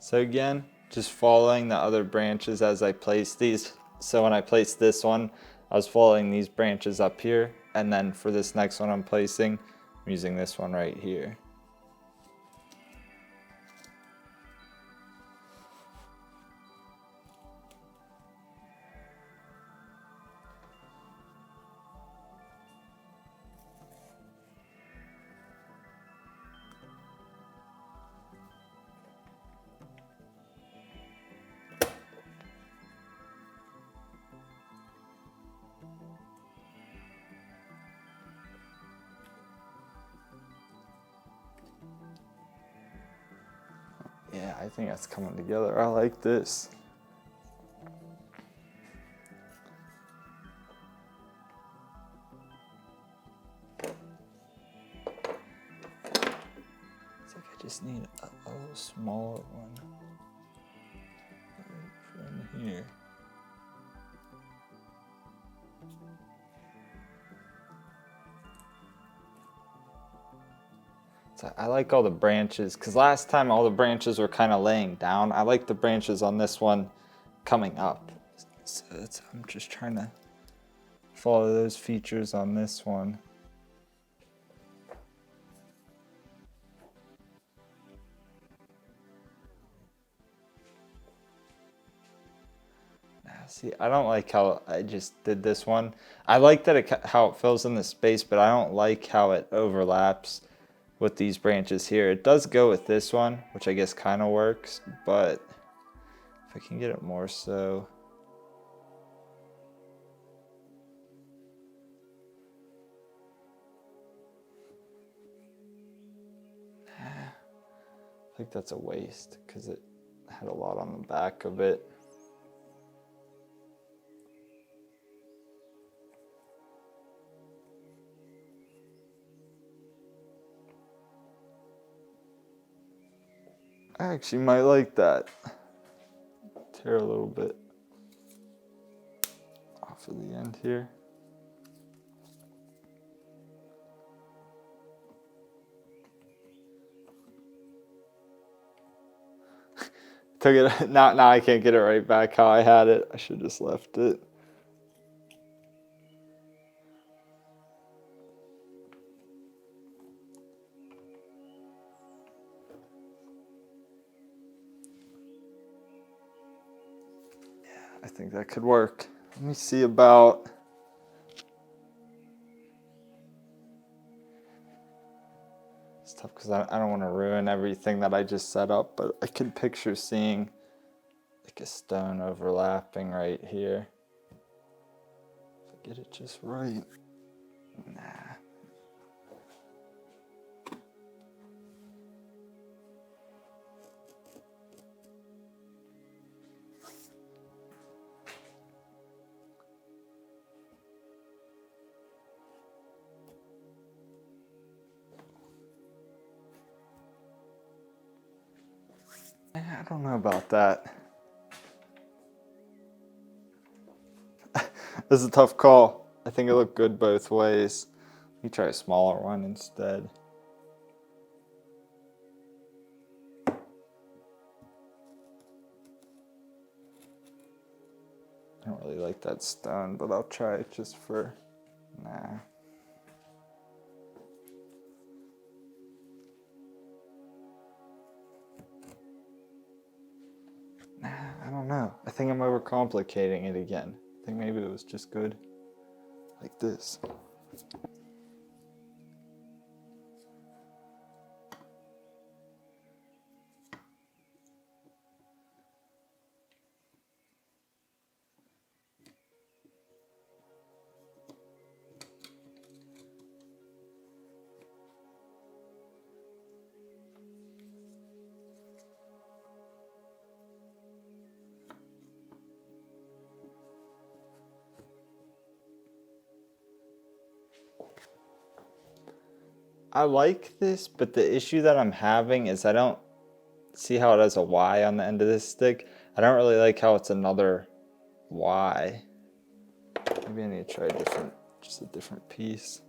So again, just following the other branches as I place these. So when I place this one, I was following these branches up here, and then for this next one I'm placing, I'm using this one right here. Yeah, I think that's coming together. I like this. It's like I just need a little smaller one right from here. So I like all the branches, because last time all the branches were kind of laying down. I like the branches on this one coming up. So I'm just trying to follow those features on this one. See, I don't like how I just did this one. I like that how it fills in the space, but I don't like how it overlaps with these branches here. It does go with this one, which I guess kind of works, but if I can get it more so. I think that's a waste because it had a lot on the back of it. I actually might like that. Tear a little bit off of the end here. Took it, now I can't get it right back how I had it. I should just left it. I think that could work. Let me see about. It's tough because I don't want to ruin everything that I just set up, but I could picture seeing like a stone overlapping right here. If I get it just right. Nah. I don't know about that. This is a tough call. I think it looked good both ways. Let me try a smaller one instead. I don't really like that stone, but I'll try it just for, nah. I don't know. I think I'm overcomplicating it again. I think maybe it was just good like this. I like this, but the issue that I'm having is I don't see how it has a Y on the end of this stick. I don't really like how it's another Y. Maybe I need to try just a different piece.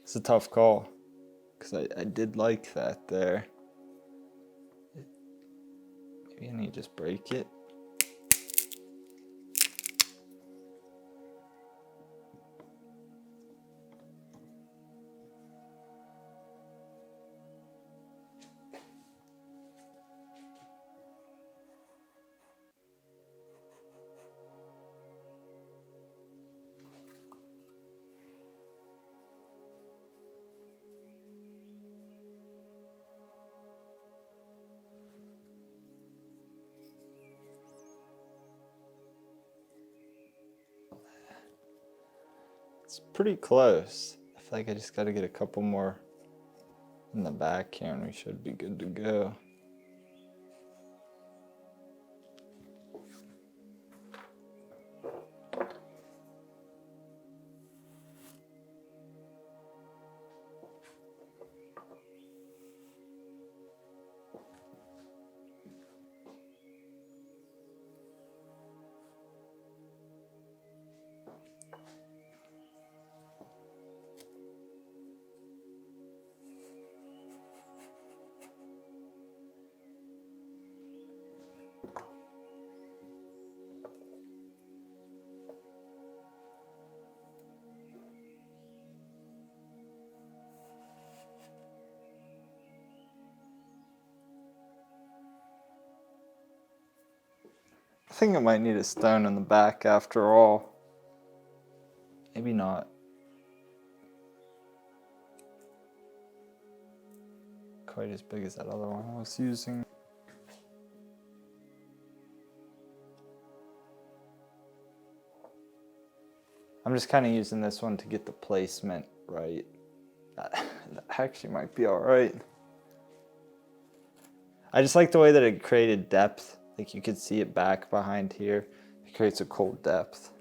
It's a tough call because I did like that there. Maybe I need to just break it. It's pretty close. I feel like I just got to get a couple more in the back here and we should be good to go. think it might need a stone in the back after all. Maybe not. Quite as big as that other one I was using. I'm just kind of using this one to get the placement right. That actually might be all right. I just like the way that it created depth. Like you could see it back behind here. It creates a cool depth.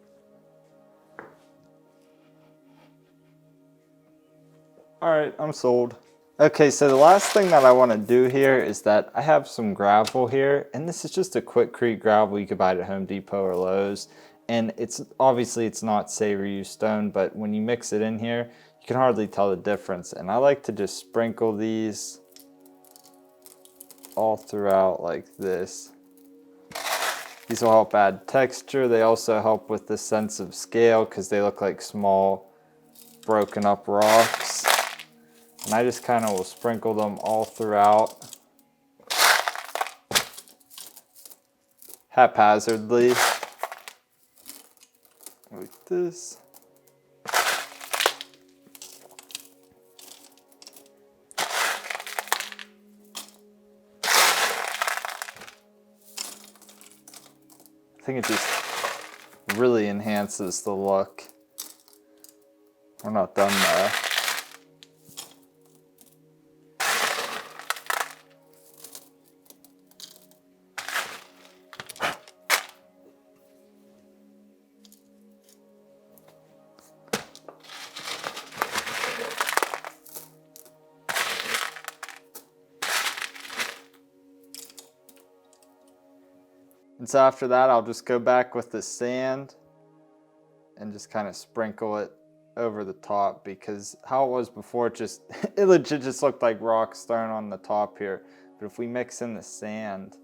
All right, I'm sold. Okay, so the last thing that I want to do here is that I have some gravel here, and this is just a Quikrete gravel you could buy at Home Depot or Lowe's. And it's obviously it's not Seiryu Stone, but when you mix it in here, you can hardly tell the difference. And I like to just sprinkle these all throughout like this. These will help add texture. They also help with the sense of scale because they look like small broken up rocks. And I just kind of will sprinkle them all throughout haphazardly like this. I think it just really enhances the look. We're not done there. And so after that, I'll just go back with the sand and just kind of sprinkle it over the top, because how it was before, it legit just looked like rocks thrown on the top here. But if we mix in the sand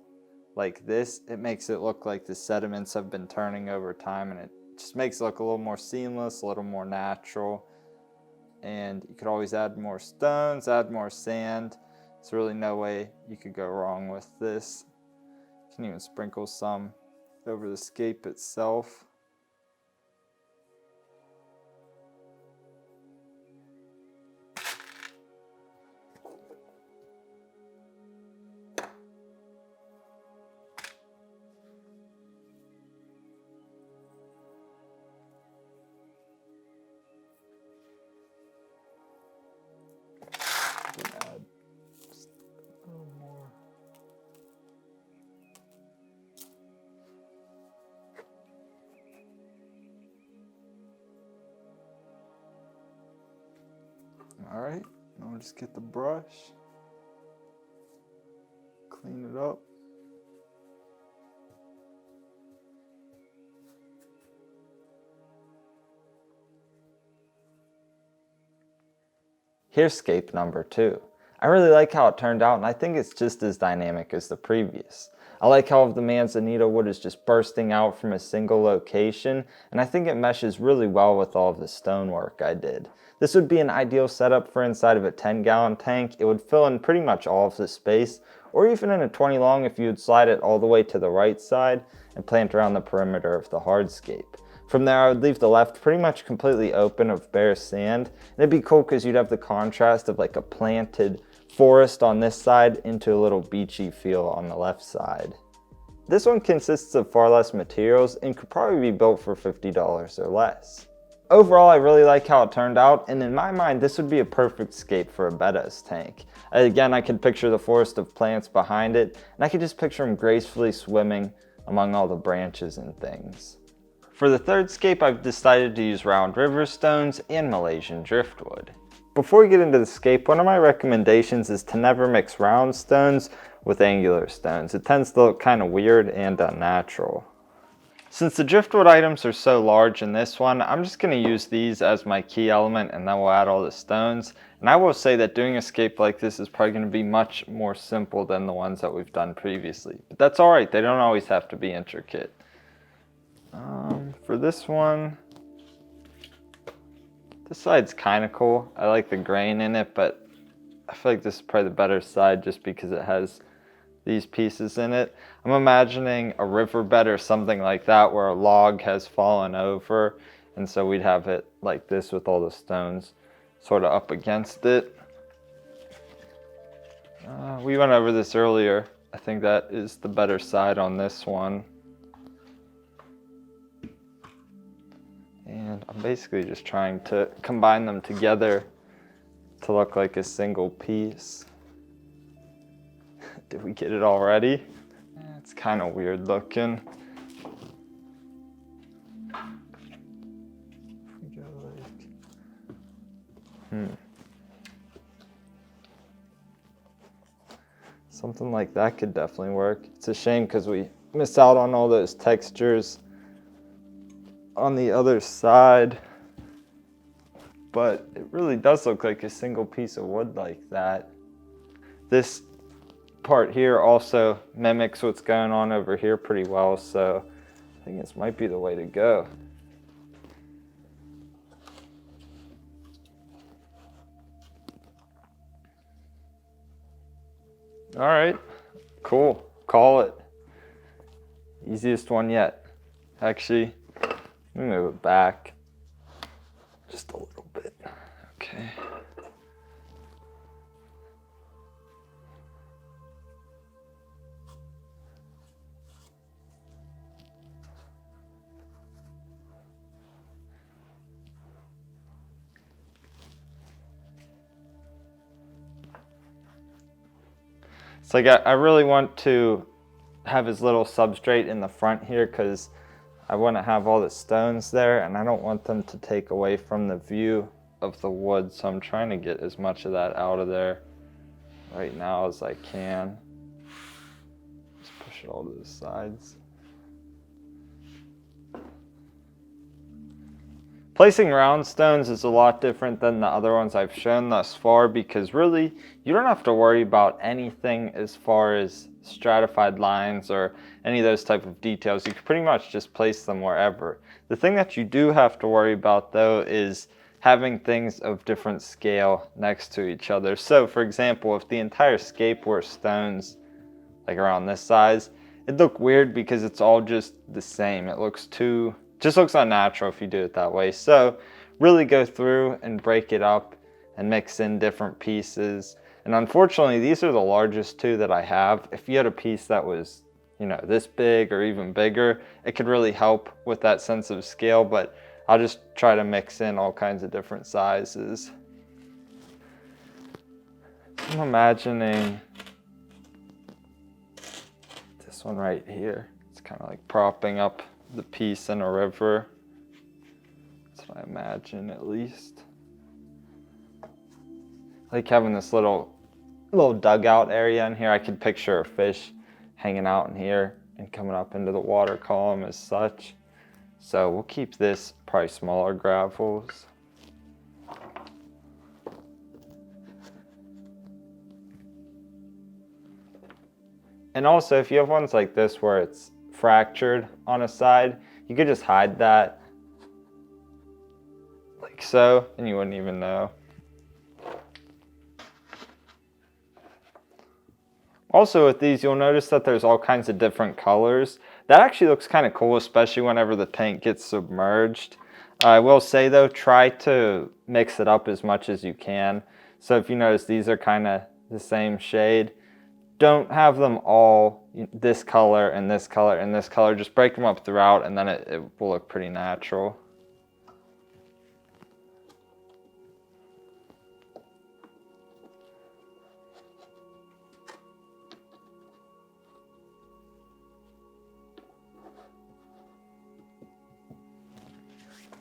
like this, it makes it look like the sediments have been turning over time, and it just makes it look a little more seamless, a little more natural. And you could always add more stones, add more sand. There's really no way you could go wrong with this. You can even sprinkle some over the scape itself. Add just a little more. All right, now we'll just get the brush, clean it up. Here's scape number 2. I really like how it turned out, and I think it's just as dynamic as the previous. I like how the Manzanita wood is just bursting out from a single location, and I think it meshes really well with all of the stonework I did. This would be an ideal setup for inside of a 10-gallon tank. It would fill in pretty much all of the space, or even in a 20 long if you would slide it all the way to the right side and plant around the perimeter of the hardscape. From there, I would leave the left pretty much completely open of bare sand, and it'd be cool because you'd have the contrast of like a planted forest on this side into a little beachy feel on the left side. This one consists of far less materials and could probably be built for $50 or less. Overall, I really like how it turned out, and in my mind, this would be a perfect scape for a Bettas tank. Again, I could picture the forest of plants behind it, and I could just picture them gracefully swimming among all the branches and things. For the third scape, I've decided to use round river stones and Malaysian driftwood. Before we get into the scape, one of my recommendations is to never mix round stones with angular stones. It tends to look kind of weird and unnatural. Since the driftwood items are so large in this one, I'm just going to use these as my key element, and then we'll add all the stones. And I will say that doing a scape like this is probably going to be much more simple than the ones that we've done previously. But that's alright, they don't always have to be intricate. For this one, this side's kind of cool. I like the grain in it, but I feel like this is probably the better side just because it has these pieces in it. I'm imagining a riverbed or something like that where a log has fallen over, and so we'd have it like this with all the stones sort of up against it. We went over this earlier. I think that is the better side on this one. And I'm basically just trying to combine them together to look like a single piece. Did we get it already? It's kind of weird looking. Something like that could definitely work. It's a shame because we miss out on all those textures on the other side, but it really does look like a single piece of wood like that. This part here also mimics what's going on over here pretty well, so I think this might be the way to go. All right, cool, call it. Easiest one yet. Actually, let me move it back just a little bit. Okay. It's like I really want to have his little substrate in the front here because I want to have all the stones there and I don't want them to take away from the view of the wood, so I'm trying to get as much of that out of there right now as I can. Just push it all to the sides. Placing round stones is a lot different than the other ones I've shown thus far because really you don't have to worry about anything as far as stratified lines or any of those type of details. You can pretty much just place them wherever. The thing that you do have to worry about though is having things of different scale next to each other. So for example, if the entire scape were stones like around this size, it'd look weird because it's all just the same. It looks just looks unnatural if you do it that way. So really go through and break it up and mix in different pieces. And unfortunately, these are the largest two that I have. If you had a piece that was, you know, this big or even bigger, it could really help with that sense of scale, but I'll just try to mix in all kinds of different sizes. I'm imagining this one right here. It's kind of like propping up the piece in a river. That's what I imagine, at least. I like having this little dugout area in here. I could picture a fish hanging out in here and coming up into the water column as such. So we'll keep this probably smaller gravels. And also, if you have ones like this where it's fractured on a side, you could just hide that like so, and you wouldn't even know. Also with these, you'll notice that there's all kinds of different colors. That actually looks kind of cool, especially whenever the tank gets submerged. I will say though, try to mix it up as much as you can. So if you notice these are kind of the same shade, don't have them all this color and this color and this color. Just break them up throughout and then it will look pretty natural.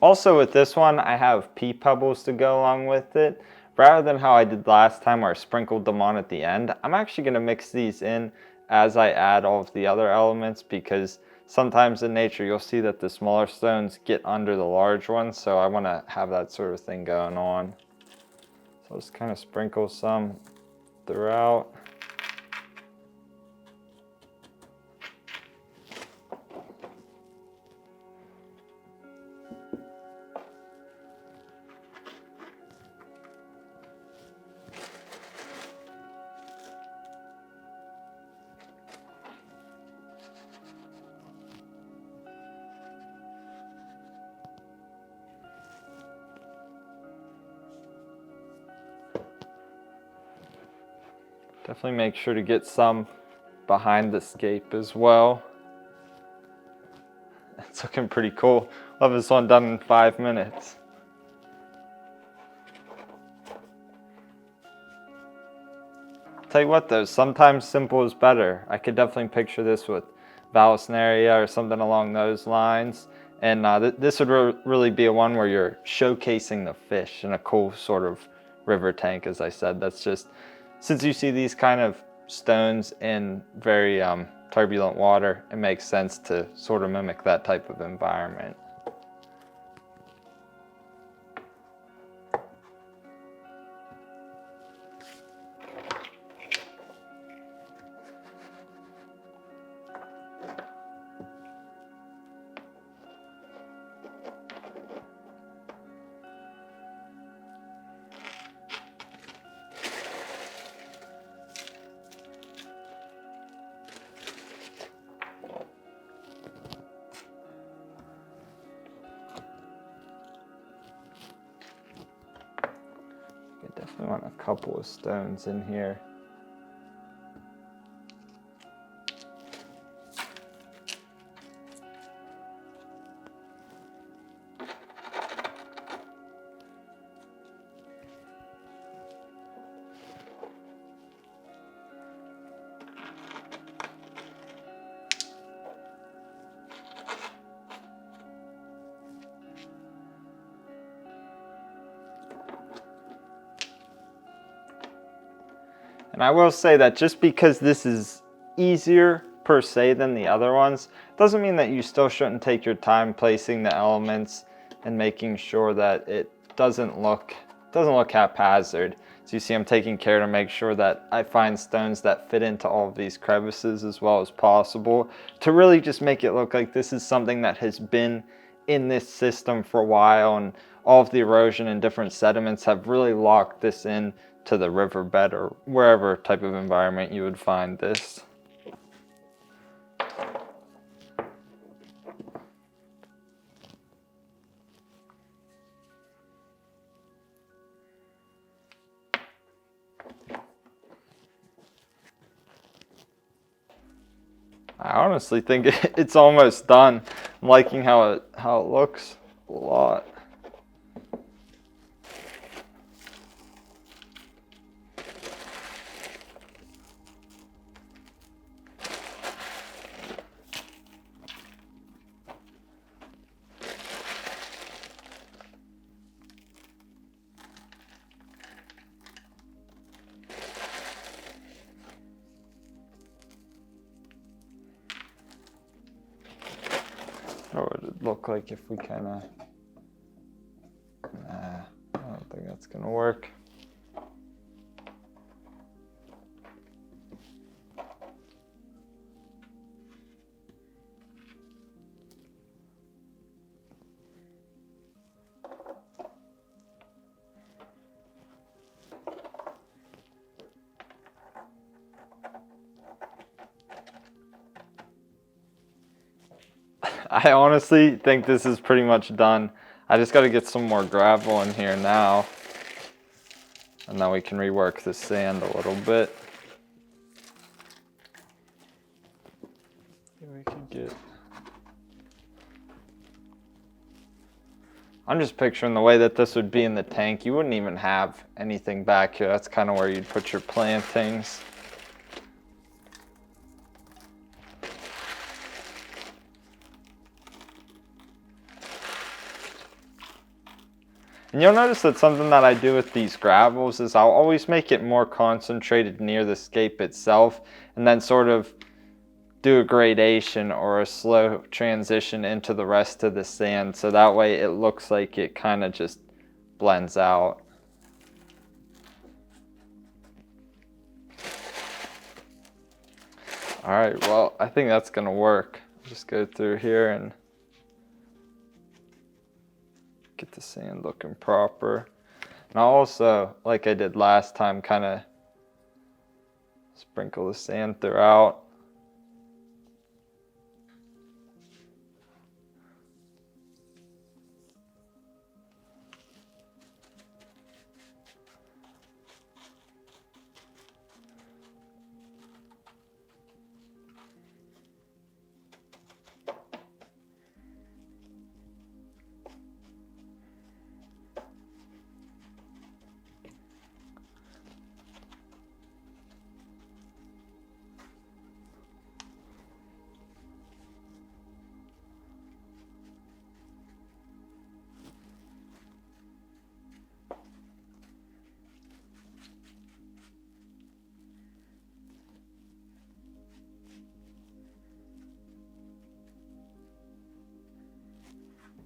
Also with this one, I have pea pebbles to go along with it. Rather than how I did last time where I sprinkled them on at the end, I'm actually going to mix these in as I add all of the other elements, because sometimes in nature you'll see that the smaller stones get under the large ones, so I want to have that sort of thing going on. So I'll just kind of sprinkle some throughout. Definitely make sure to get some behind the scape as well. It's looking pretty cool. Love this one done in 5 minutes. Tell you what though, sometimes simple is better. I could definitely picture this with Vallisneria or something along those lines. And this would really be a one where you're showcasing the fish in a cool sort of river tank, as I said. That's just, since you see these kind of stones in very turbulent water, it makes sense to sort of mimic that type of environment. I definitely want a couple of stones in here. And I will say that just because this is easier per se than the other ones, doesn't mean that you still shouldn't take your time placing the elements and making sure that it doesn't look haphazard. So you see I'm taking care to make sure that I find stones that fit into all of these crevices as well as possible, to really just make it look like this is something that has been in this system for a while, and all of the erosion and different sediments have really locked this in to the riverbed or wherever type of environment you would find this. I honestly think it's almost done. I'm liking how it looks a lot. What would it look like if we kind of... Nah, I don't think that's gonna work. I honestly think this is pretty much done. I just got to get some more gravel in here now, and then we can rework the sand a little bit. We can get... I'm just picturing the way that this would be in the tank. You wouldn't even have anything back here. That's kind of where you'd put your plantings. And you'll notice that something that I do with these gravels is I'll always make it more concentrated near the scape itself, and then sort of do a gradation or a slow transition into the rest of the sand, so that way it looks like it kind of just blends out. All right, well, I think that's gonna work. Just go through here and get the sand looking proper. And I'll also, like I did last time, kind of sprinkle the sand throughout.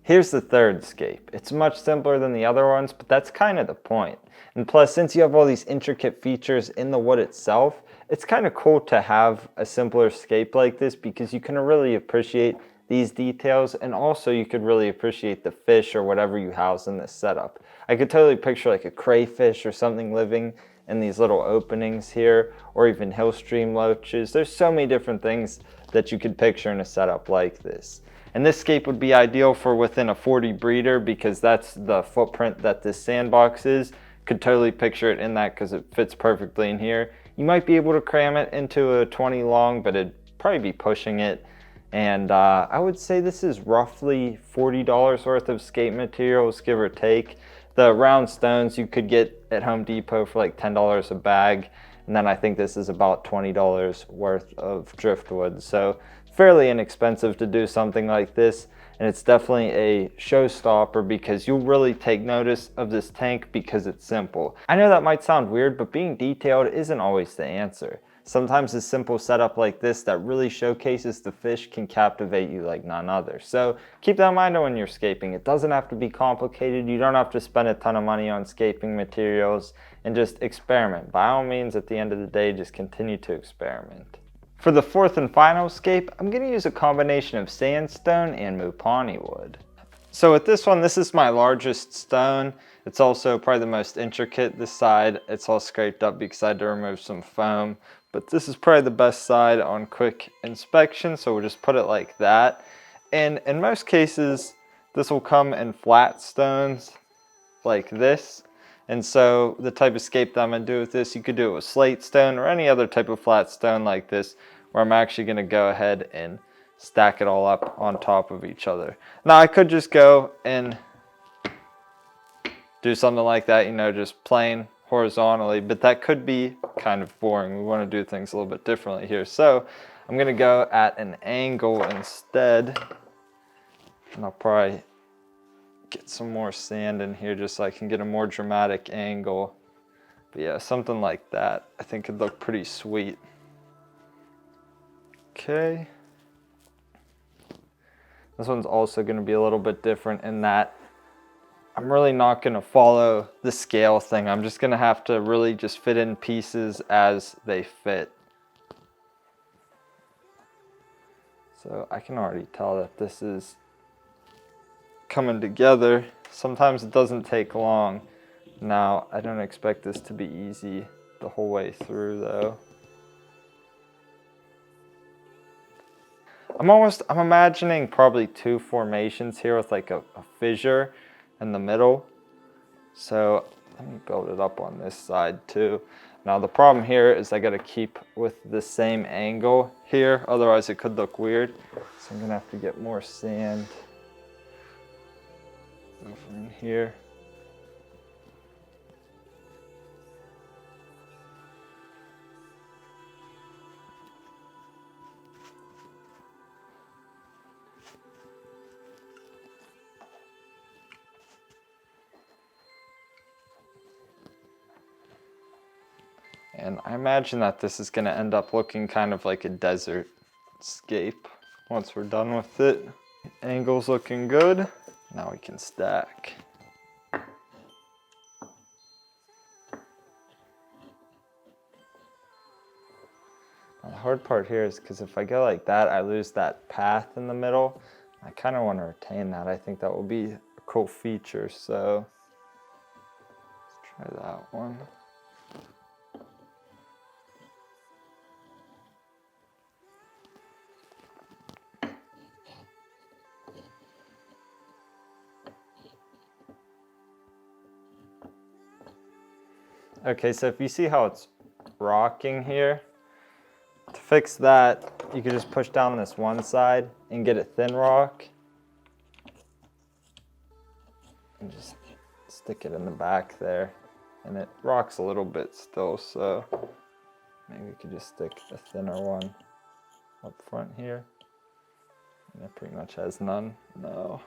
Here's the third scape. It's much simpler than the other ones, but that's kind of the point. And plus, since you have all these intricate features in the wood itself, it's kind of cool to have a simpler scape like this because you can really appreciate these details, and also you could really appreciate the fish or whatever you house in this setup. I could totally picture like a crayfish or something living in these little openings here, or even hill stream loaches. There's so many different things that you could picture in a setup like this. And this scape would be ideal for within a 40 breeder because that's the footprint that this sandbox is. Could totally picture it in that because it fits perfectly in here. You might be able to cram it into a 20 long, but it'd probably be pushing it. And I would say this is roughly $40 worth of scape materials, give or take. The round stones you could get at Home Depot for like $10 a bag. And then I think this is about $20 worth of driftwood. So fairly inexpensive to do something like this. And it's definitely a showstopper because you'll really take notice of this tank because it's simple. I know that might sound weird, but being detailed isn't always the answer. Sometimes a simple setup like this that really showcases the fish can captivate you like none other. So keep that in mind when you're scaping. It doesn't have to be complicated. You don't have to spend a ton of money on scaping materials, and just experiment. By all means, at the end of the day, just continue to experiment. For the fourth and final scape, I'm going to use a combination of sandstone and mupani wood. So with this one, this is my largest stone. It's also probably the most intricate. This side, it's all scraped up because I had to remove some foam. But this is probably the best side on quick inspection, so we'll just put it like that. And in most cases, this will come in flat stones like this. And so the type of scape that I'm going to do with this, you could do it with slate stone or any other type of flat stone like this, where I'm actually going to go ahead and stack it all up on top of each other. Now I could just go and do something like that, you know, just plain horizontally, but that could be kind of boring. We want to do things a little bit differently here. So I'm going to go at an angle instead, and I'll probably get some more sand in here just so I can get a more dramatic angle. But yeah, something like that I think could look pretty sweet. Okay. This one's also going to be a little bit different in that I'm really not going to follow the scale thing. I'm just going to have to really just fit in pieces as they fit. So I can already tell that this is coming together. Sometimes it doesn't take long. Now, I don't expect this to be easy the whole way through though. I'm imagining probably two formations here with like a fissure in the middle. So let me build it up on this side too. Now the problem here is I gotta keep with the same angle here, otherwise it could look weird. So I'm gonna have to get more sand over in here. And I imagine that this is going to end up looking kind of like a desert scape once we're done with it. Angle's looking good. Now we can stack. Now the hard part here is because if I go like that, I lose that path in the middle. I kind of want to retain that. I think that will be a cool feature. So let's try that one. Okay, so if you see how it's rocking here, to fix that, you can just push down this one side and get a thin rock. And just stick it in the back there. And it rocks a little bit still, so maybe we could just stick a thinner one up front here. And it pretty much has none. No.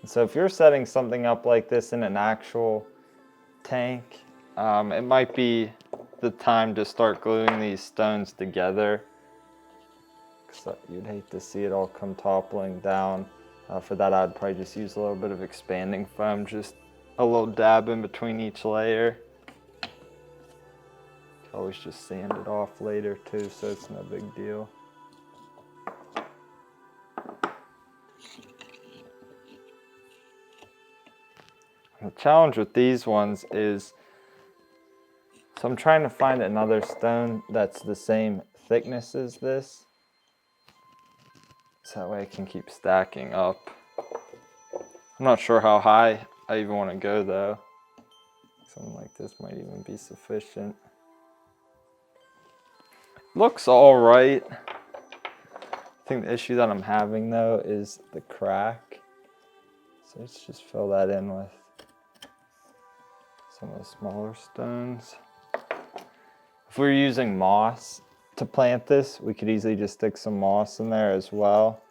So if you're setting something up like this in an actual tank, it might be the time to start gluing these stones together, because you'd hate to see it all come toppling down. For that, I'd probably just use a little bit of expanding foam, just a little dab in between each layer. You can always just sand it off later too, so it's no big deal. The challenge with these ones is, so I'm trying to find another stone that's the same thickness as this, so that way I can keep stacking up. I'm not sure how high I even want to go though. Something like this might even be sufficient. Looks all right. I think the issue that I'm having though is the crack. So let's just fill that in with some of the smaller stones. If we were using moss to plant this, we could easily just stick some moss in there as well.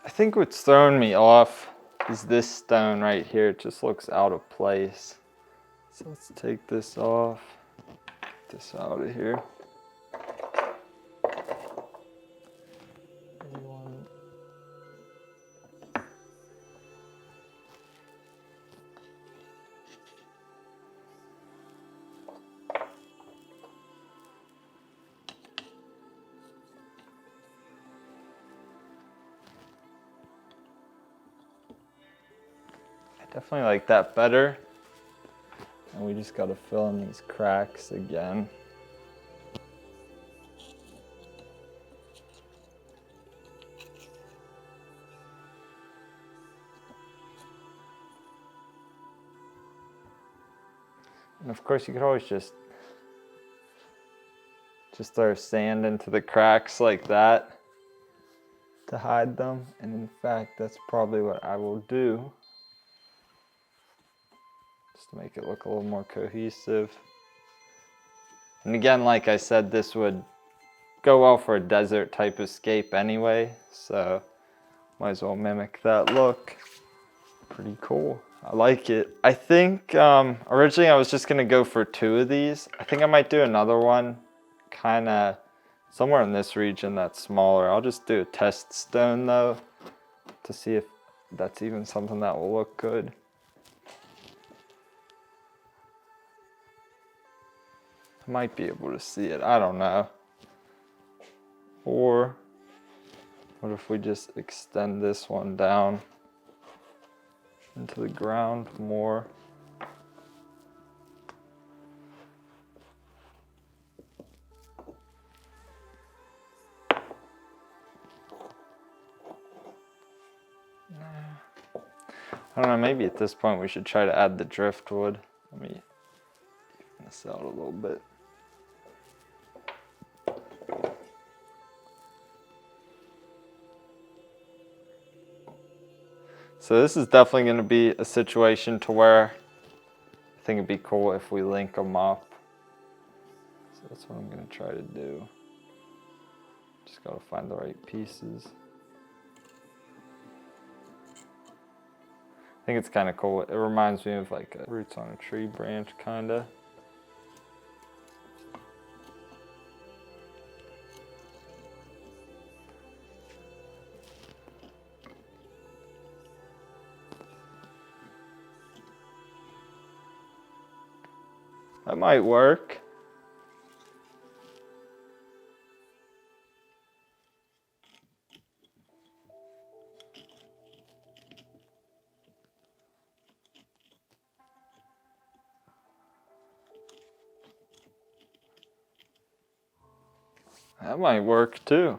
I think what's throwing me off is this stone right here. It just looks out of place. So let's take this off, get this out of here. Definitely like that better. And we just gotta fill in these cracks again. And of course you could always just throw sand into the cracks like that to hide them. And in fact, that's probably what I will do, just to make it look a little more cohesive. And again, like I said, this would go well for a desert type of scape anyway, so might as well mimic that look. Pretty cool. I like it. I think originally I was just gonna go for 2 of these. I think I might do another one kind of somewhere in this region that's smaller. I'll just do a test stone though, to see if that's even something that will look good. I might be able to see it, I don't know. Or what if we just extend this one down into the ground more? I don't know, maybe at this point we should try to add the driftwood. Let me even this out a little bit. So this is definitely going to be a situation to where I think it'd be cool if we link them up. So that's what I'm going to try to do. Just got to find the right pieces. I think it's kind of cool. It reminds me of like roots on a tree branch, kind of. That might work. That might work too.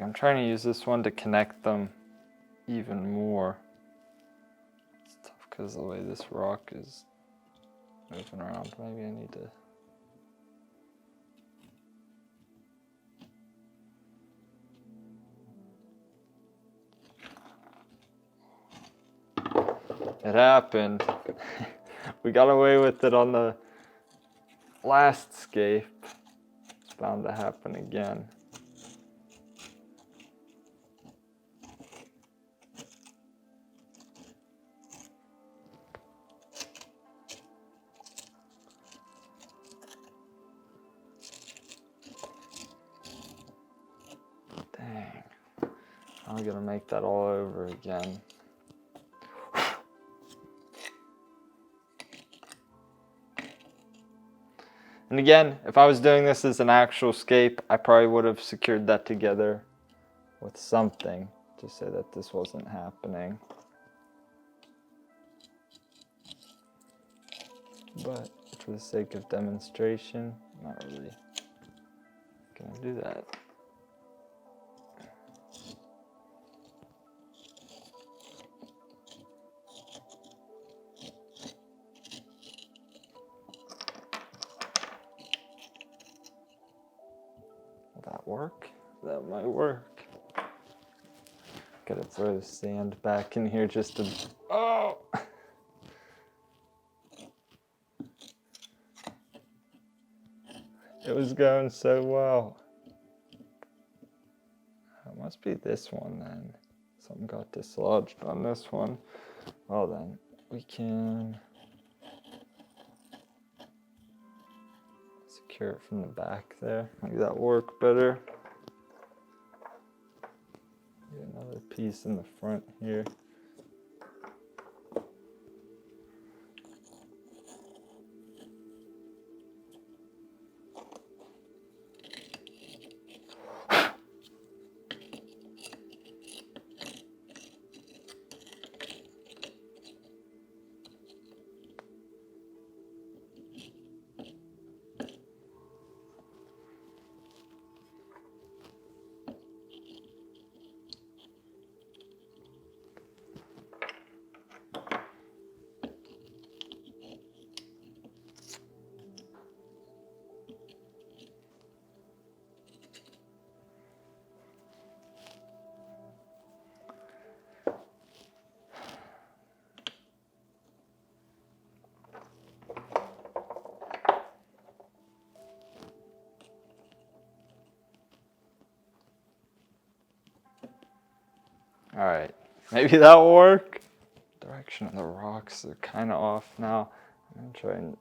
I'm trying to use this one to connect them even more. It's tough because of the way this rock is moving around. Maybe I need to... It happened. We got away with it on the last scape. It's bound to happen again. Dang. I'm gonna make that all over again. And again, if I was doing this as an actual scape, I probably would have secured that together with something to say that this wasn't happening. But for the sake of demonstration, I'm not really gonna do that. Will that work? That might work. Gotta throw the sand back in here just to... Oh! It was going so well. It must be this one then. Something got dislodged on this one. Well then, we can secure it from the back there. Maybe that'll work better. Get another piece in the front here. All right, maybe that will work. Direction of the rocks are kind of off now. I'm gonna try and...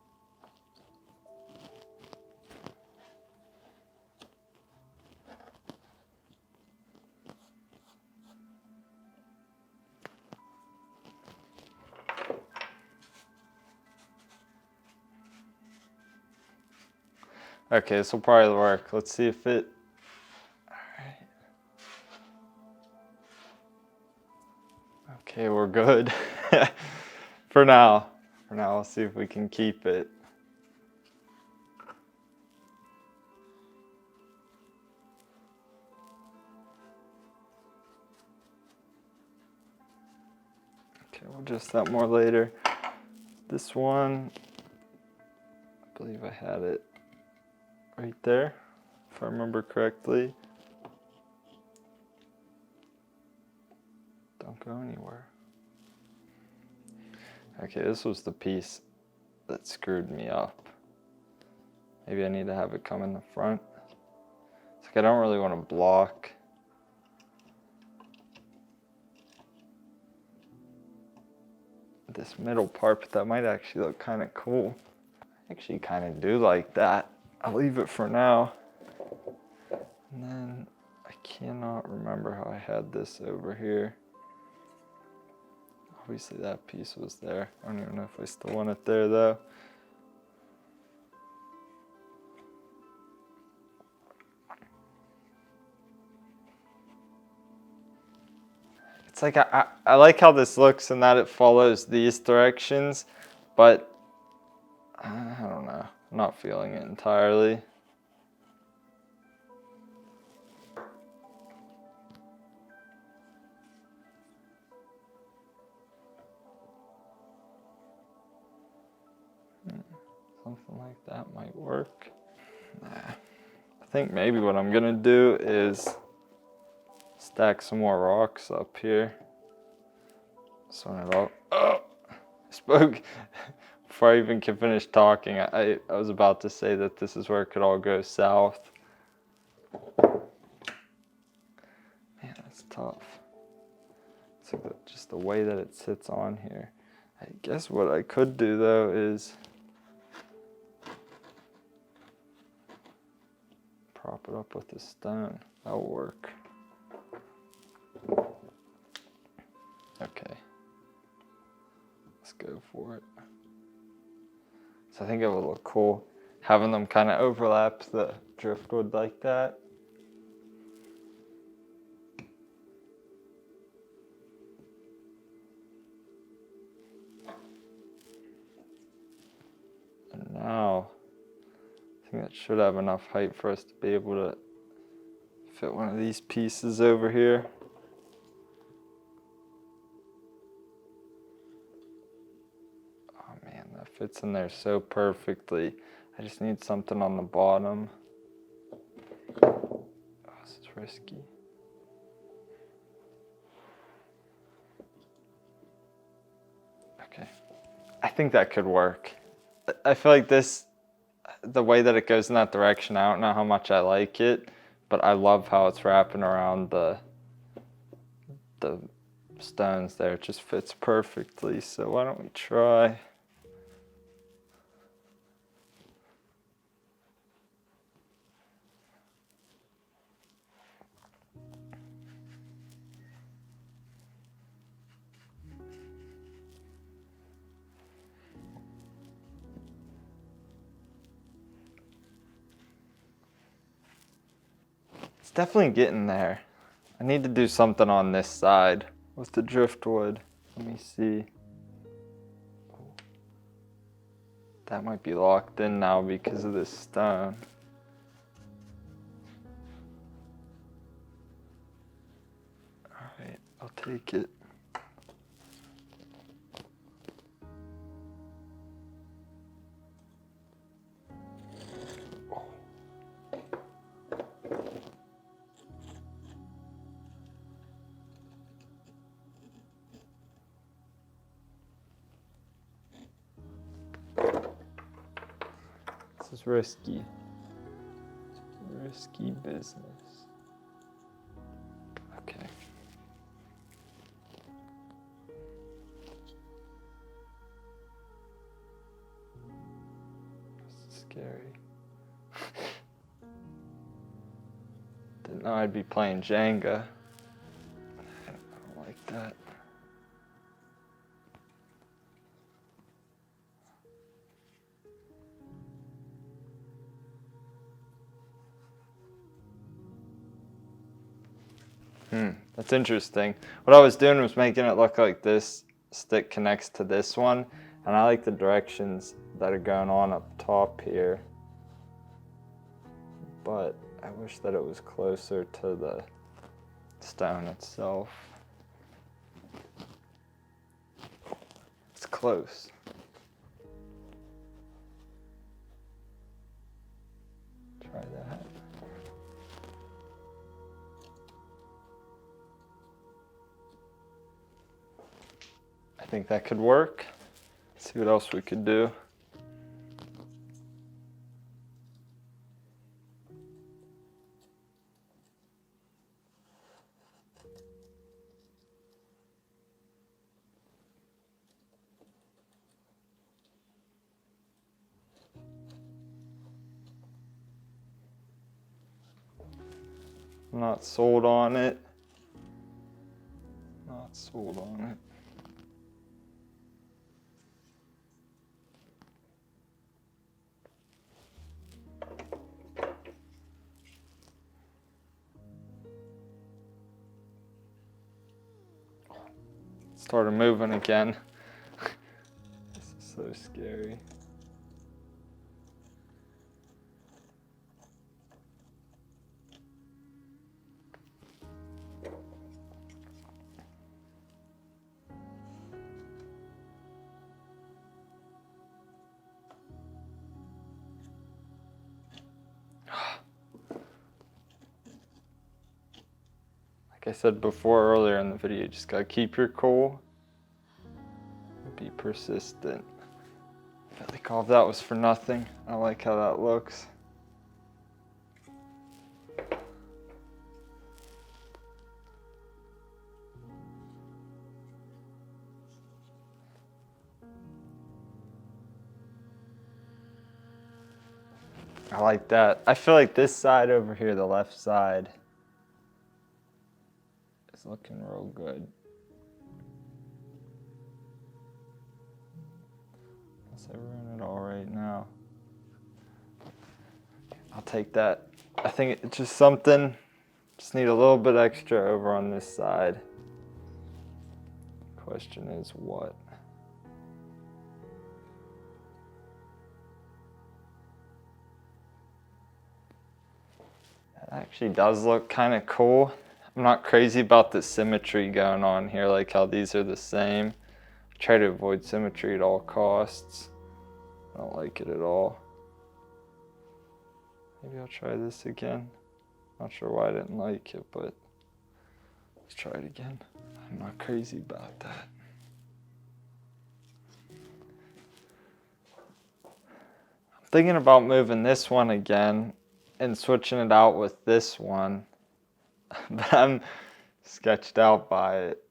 Okay, this will probably work. Let's see if it... Okay, we're good. For now. For now, we'll see if we can keep it. Okay, we'll adjust that more later. This one, I believe I had it right there, if I remember correctly. Don't go anywhere. Okay, this was the piece that screwed me up. Maybe I need to have it come in the front. It's like I don't really want to block this middle part, but that might actually look kind of cool. I actually kind of do like that. I'll leave it for now. And then I cannot remember how I had this over here. Obviously that piece was there. I don't even know if I still want it there though. It's like I like how this looks and that it follows these directions, but I don't know. I'm not feeling it entirely. think maybe what I'm gonna do is stack some more rocks up here. So when it all, oh, I spoke before I even can finish talking. I was about to say that this is where it could all go south. Man, that's tough. It's like just the way that it sits on here. I guess what I could do though is prop it up with the stone. That'll work. Okay. Let's go for it. So I think it would look cool having them kind of overlap the driftwood like that. And now, I think that should have enough height for us to be able to fit one of these pieces over here. Oh man, that fits in there so perfectly. I just need something on the bottom. Oh, this is risky. Okay, I think that could work. I feel like this, the way that it goes in that direction, I don't know how much I like it, but I love how it's wrapping around the stones there. It just fits perfectly. So why don't we try? It's definitely getting there. I need to do something on this side with the driftwood. Let me see. That might be locked in now because of this stone. Alright, I'll take it. This is risky. Risky business. Okay. This is scary. Didn't know I'd be playing Jenga. I don't like that. That's interesting. What I was doing was making it look like this stick connects to this one, and I like the directions that are going on up top here. But I wish that it was closer to the stone itself. It's close. Try that. I think that could work. Let's see what else we could do. I'm not sold on it. Not sold on it. Started moving again. This is so scary. Like I said before earlier in the video, you just gotta keep your cool and be persistent. I feel like all of that was for nothing. I like how that looks. I like that. I feel like this side over here, the left side, is looking real good. Unless I ruin it all right now. I'll take that. I think it's just something, just need a little bit extra over on this side. Question is what? That actually does look kind of cool. I'm not crazy about the symmetry going on here, like how these are the same. I try to avoid symmetry at all costs. I don't like it at all. Maybe I'll try this again. Not sure why I didn't like it, but let's try it again. I'm not crazy about that. I'm thinking about moving this one again and switching it out with this one, but I'm sketched out by it.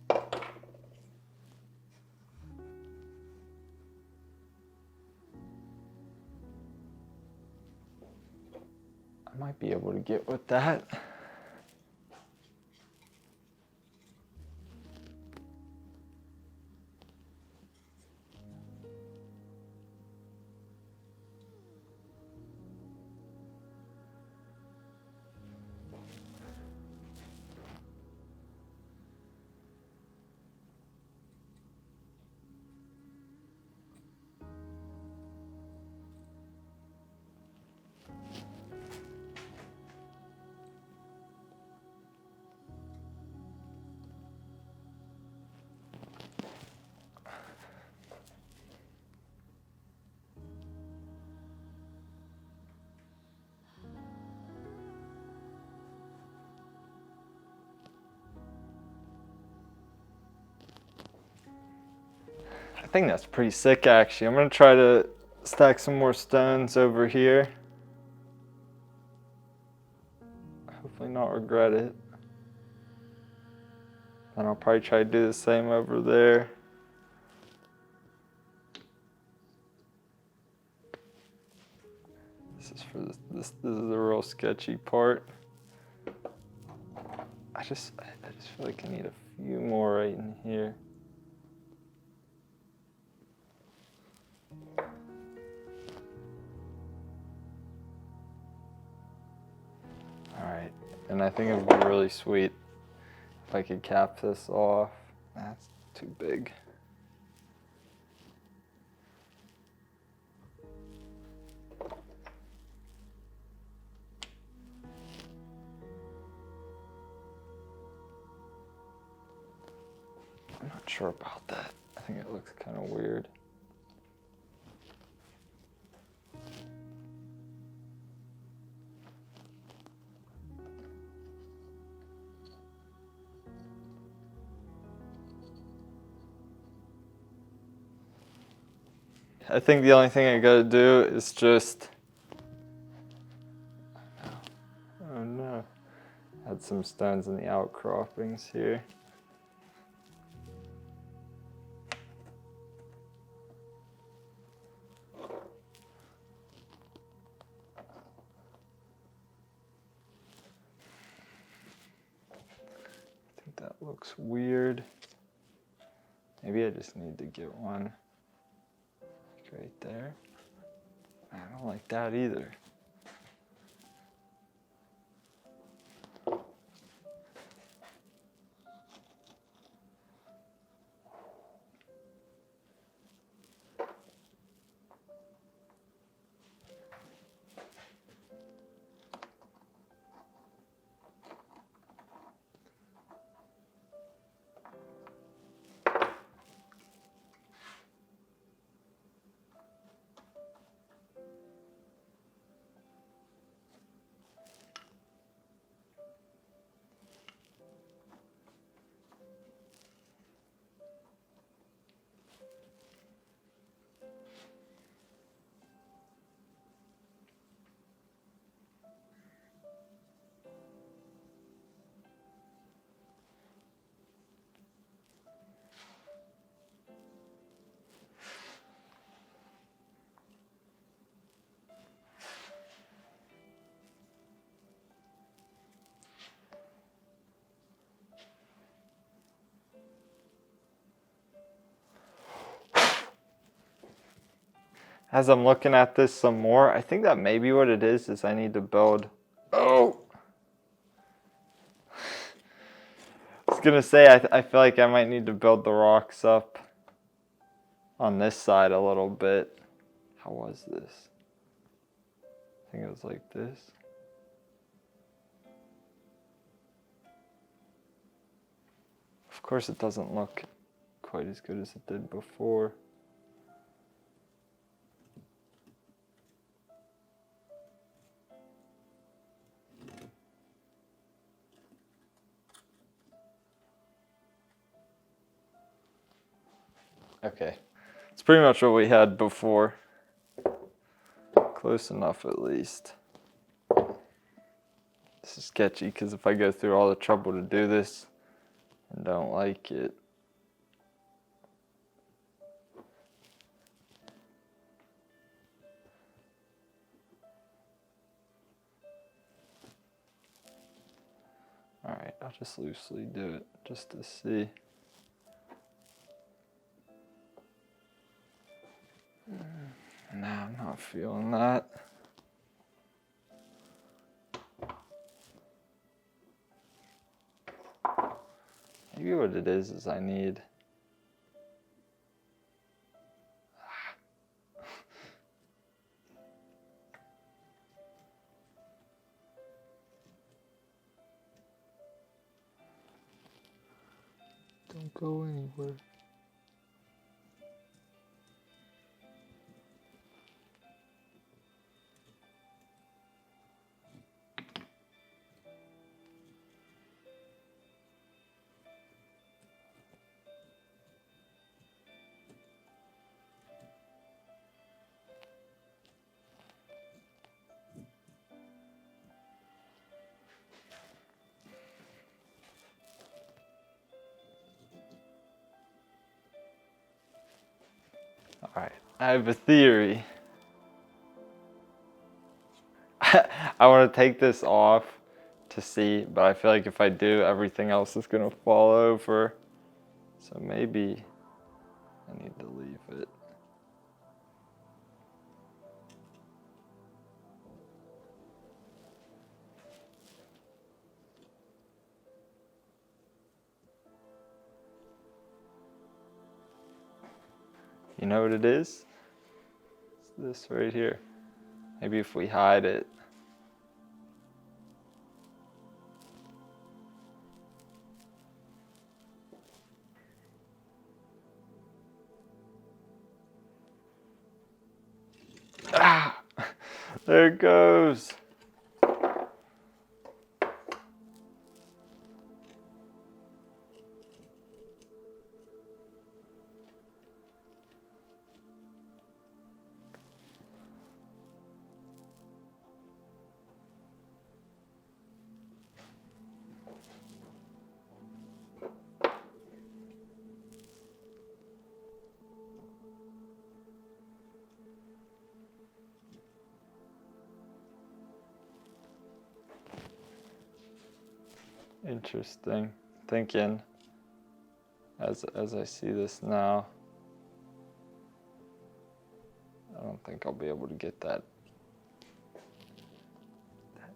I might be able to get with that. I think that's pretty sick actually. I'm gonna try to stack some more stones over here. Hopefully not regret it. And I'll probably try to do the same over there. This is for this is the real sketchy part. I just feel like I need a few more right in here. Alright, and I think it would be really sweet if I could cap this off. That's too big. I'm not sure about that. I think it looks kind of weird. I think the only thing I gotta do is just, oh no, add some stones in the outcroppings here. I think that looks weird. Maybe I just need to get one right there. I don't like that either. as I'm looking at this some more, I think that maybe what it is I need to build... Oh! I was gonna say, I feel like I might need to build the rocks up on this side a little bit. How was this? I think it was like this. Of course it doesn't look quite as good as it did before. Okay, it's pretty much what we had before. Close enough at least. This is sketchy because if I go through all the trouble to do this and don't like it. Alright, I'll just loosely do it just to see. No, I'm not feeling that. Maybe what it is I need... Don't go anywhere. Alright, I have a theory. I want to take this off to see, but I feel like if I do, everything else is going to fall over. So maybe I need to leave it. You know what it is? It's this right here. Maybe if we hide it. Ah! There it goes. Interesting. Thinking as I see this now, I don't think I'll be able to get that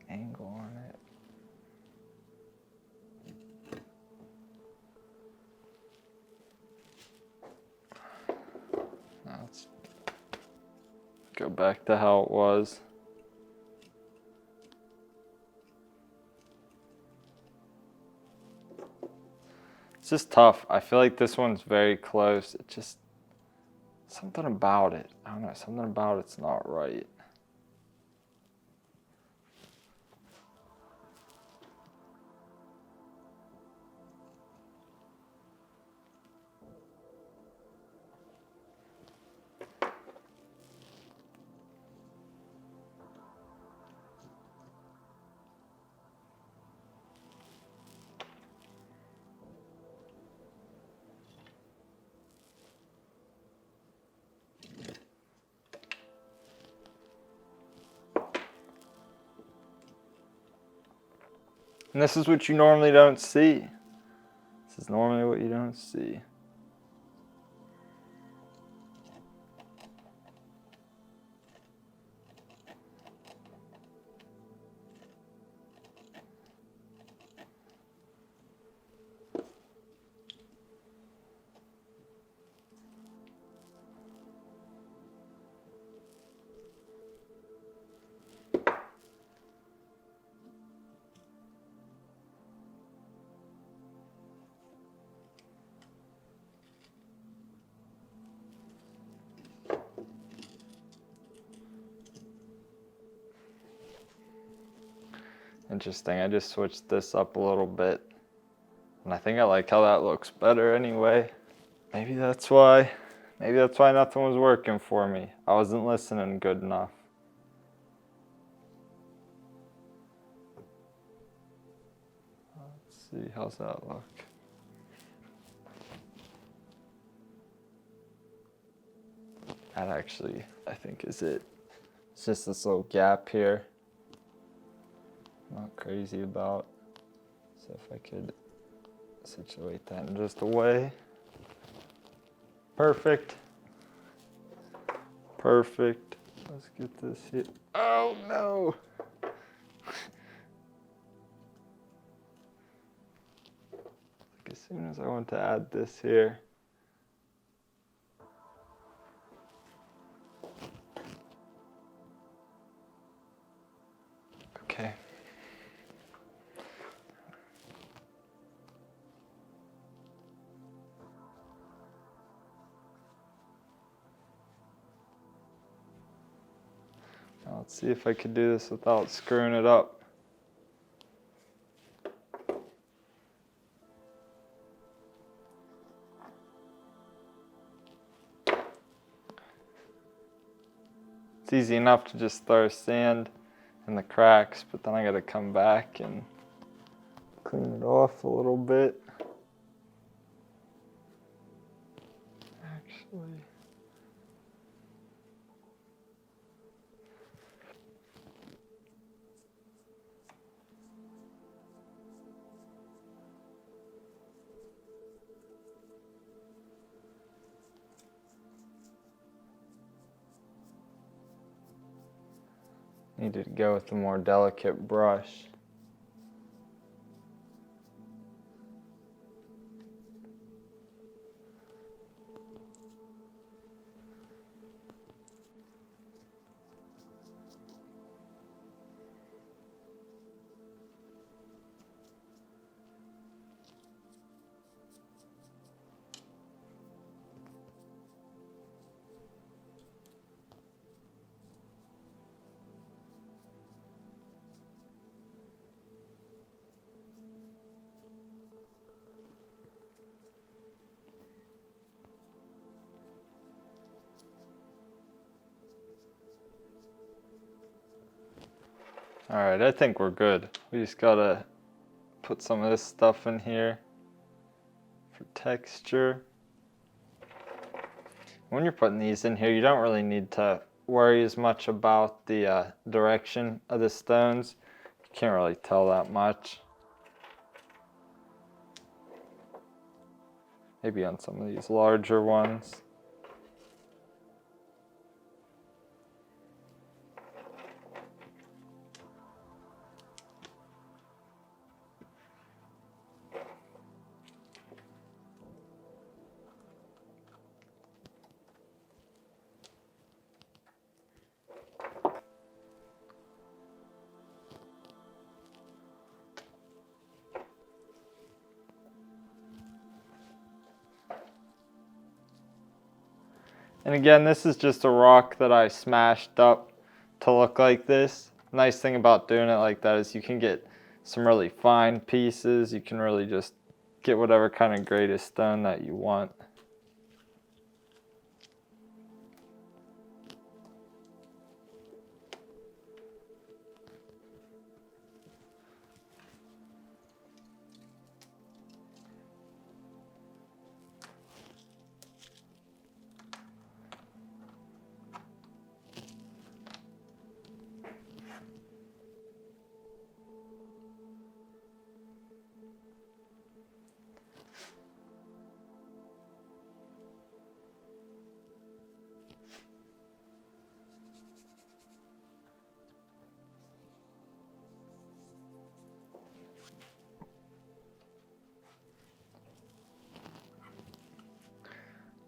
angle on it. Now let's go back to how it was. It's just tough. I feel like this one's very close. It just, something about it. I don't know, something about it's not right. And this is what you normally don't see. This is normally what you don't see. Interesting, I just switched this up a little bit. And I think I like how that looks better anyway. Maybe that's why nothing was working for me. I wasn't listening good enough. Let's see, how's that look? That actually, I think, is it. It's just this little gap here. Not crazy about. So if I could situate that in just a way. Perfect. Perfect. Let's get this here. Oh no! Like as soon as I want to add this here. Okay. Now let's see if I could do this without screwing it up. It's easy enough to just throw sand in the cracks, but then I gotta come back and clean it off a little bit. Actually, needed to go with a more delicate brush. Alright, I think we're good. We just gotta put some of this stuff in here for texture. When you're putting these in here, you don't really need to worry as much about the direction of the stones. You can't really tell that much. Maybe on some of these larger ones. And again, this is just a rock that I smashed up to look like this. Nice thing about doing it like that is you can get some really fine pieces. You can really just get whatever kind of greatest stone that you want.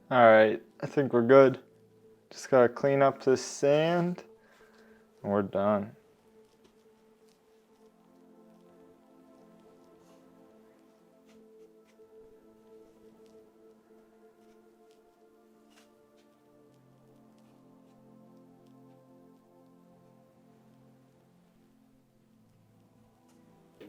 Alright, I think we're good. Just gotta clean up this sand and we're done.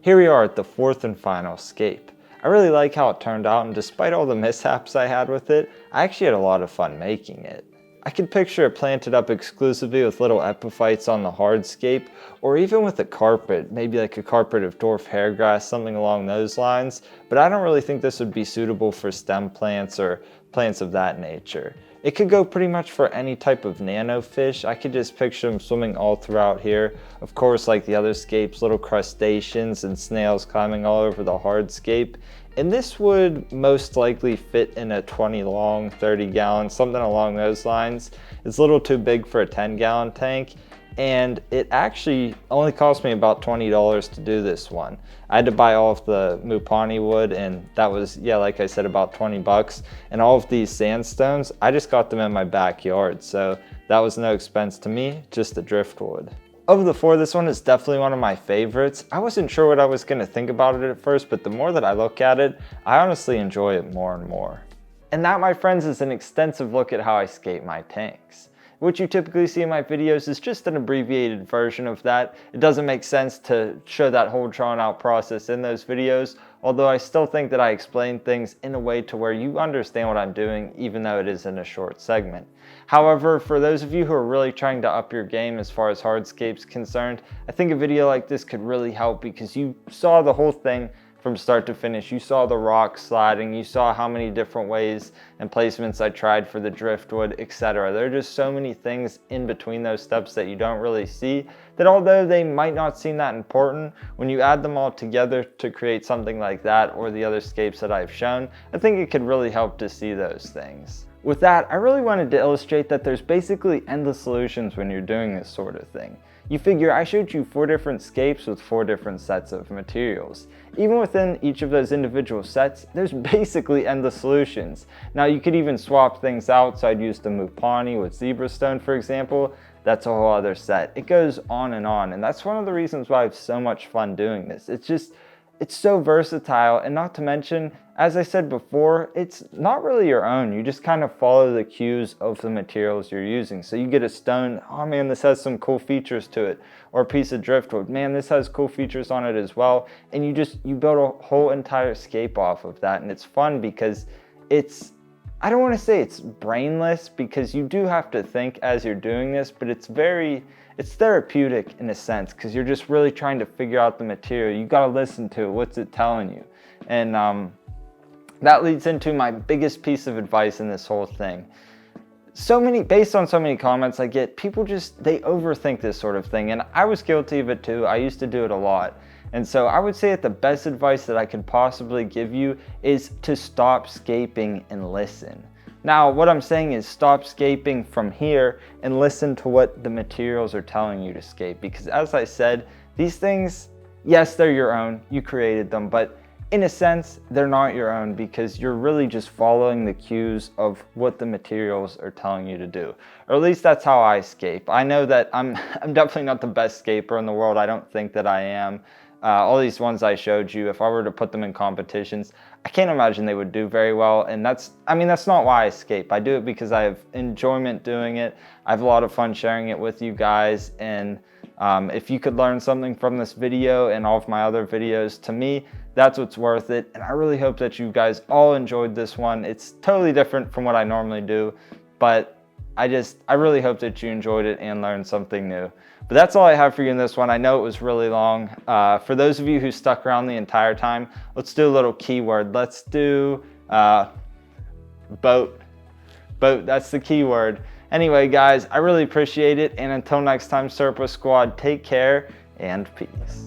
Here we are at the fourth and final scape. I really like how it turned out, and despite all the mishaps I had with it, I actually had a lot of fun making it. I could picture it planted up exclusively with little epiphytes on the hardscape, or even with a carpet, maybe like a carpet of dwarf hairgrass, something along those lines, but I don't really think this would be suitable for stem plants or plants of that nature. It could go pretty much for any type of nano fish. I could just picture them swimming all throughout here. Of course, like the other scapes, little crustaceans and snails climbing all over the hardscape. And this would most likely fit in a 20 long, 30 gallon, something along those lines. It's a little too big for a 10-gallon tank. And it actually only cost me about $20 to do this one. I had to buy all of the Mupani wood, and that was, yeah, like I said, about 20 bucks. And all of these sandstones, I just got them in my backyard, so that was no expense to me, just the driftwood. Of the four, this one is definitely one of my favorites. I wasn't sure what I was gonna think about it at first, but the more that I look at it, I honestly enjoy it more and more. And that, my friends, is an extensive look at how I scape my tanks. What you typically see in my videos is just an abbreviated version of that. It doesn't make sense to show that whole drawn out process in those videos, although I still think that I explain things in a way to where you understand what I'm doing, even though it is in a short segment. However, for those of you who are really trying to up your game as far as hardscape's concerned, I think a video like this could really help, because you saw the whole thing from start to finish. You saw the rock sliding, you saw how many different ways and placements I tried for the driftwood, etc. There are just so many things in between those steps that you don't really see, that although they might not seem that important, when you add them all together to create something like that or the other scapes that I've shown, I think it could really help to see those things. With that, I really wanted to illustrate that there's basically endless solutions when you're doing this sort of thing. You figure I showed you 4 different scapes with 4 different sets of materials. Even within each of those individual sets, there's basically endless solutions. Now you could even swap things out, so I'd use the Mupani with zebra stone, for example. That's a whole other set. It goes on, and that's one of the reasons why I have so much fun doing this. It's so versatile, and not to mention, as I said before, it's not really your own. You just kind of follow the cues of the materials you're using. So you get a stone, oh man, this has some cool features to it. Or a piece of driftwood, man, this has cool features on it as well. And you build a whole entire scape off of that. And it's fun because I don't want to say it's brainless, because you do have to think as you're doing this, but it's therapeutic in a sense, because you're just really trying to figure out the material. You got to listen to it. What's it telling you? And that leads into my biggest piece of advice in this whole thing. Based on so many comments I get, people they overthink this sort of thing. And I was guilty of it too. I used to do it a lot. And so I would say that the best advice that I could possibly give you is to stop scaping and listen. Now, what I'm saying is stop scaping from here and listen to what the materials are telling you to scape. Because as I said, these things, yes, they're your own. You created them, but in a sense, they're not your own, because you're really just following the cues of what the materials are telling you to do. Or at least that's how I scape. I know that I'm definitely not the best scaper in the world. I don't think that I am. All these ones I showed you, if I were to put them in competitions, I can't imagine they would do very well. And that's not why I scape. I do it because I have enjoyment doing it. I have a lot of fun sharing it with you guys. And if you could learn something from this video and all of my other videos, to me, that's what's worth it. And I really hope that you guys all enjoyed this one. It's totally different from what I normally do, but I really hope that you enjoyed it and learned something new. But that's all I have for you in this one. I know it was really long. For those of you who stuck around the entire time, let's do a little keyword. Let's do boat. Boat, that's the keyword. Anyway, guys, I really appreciate it. And until next time, Serpa Squad, take care and peace.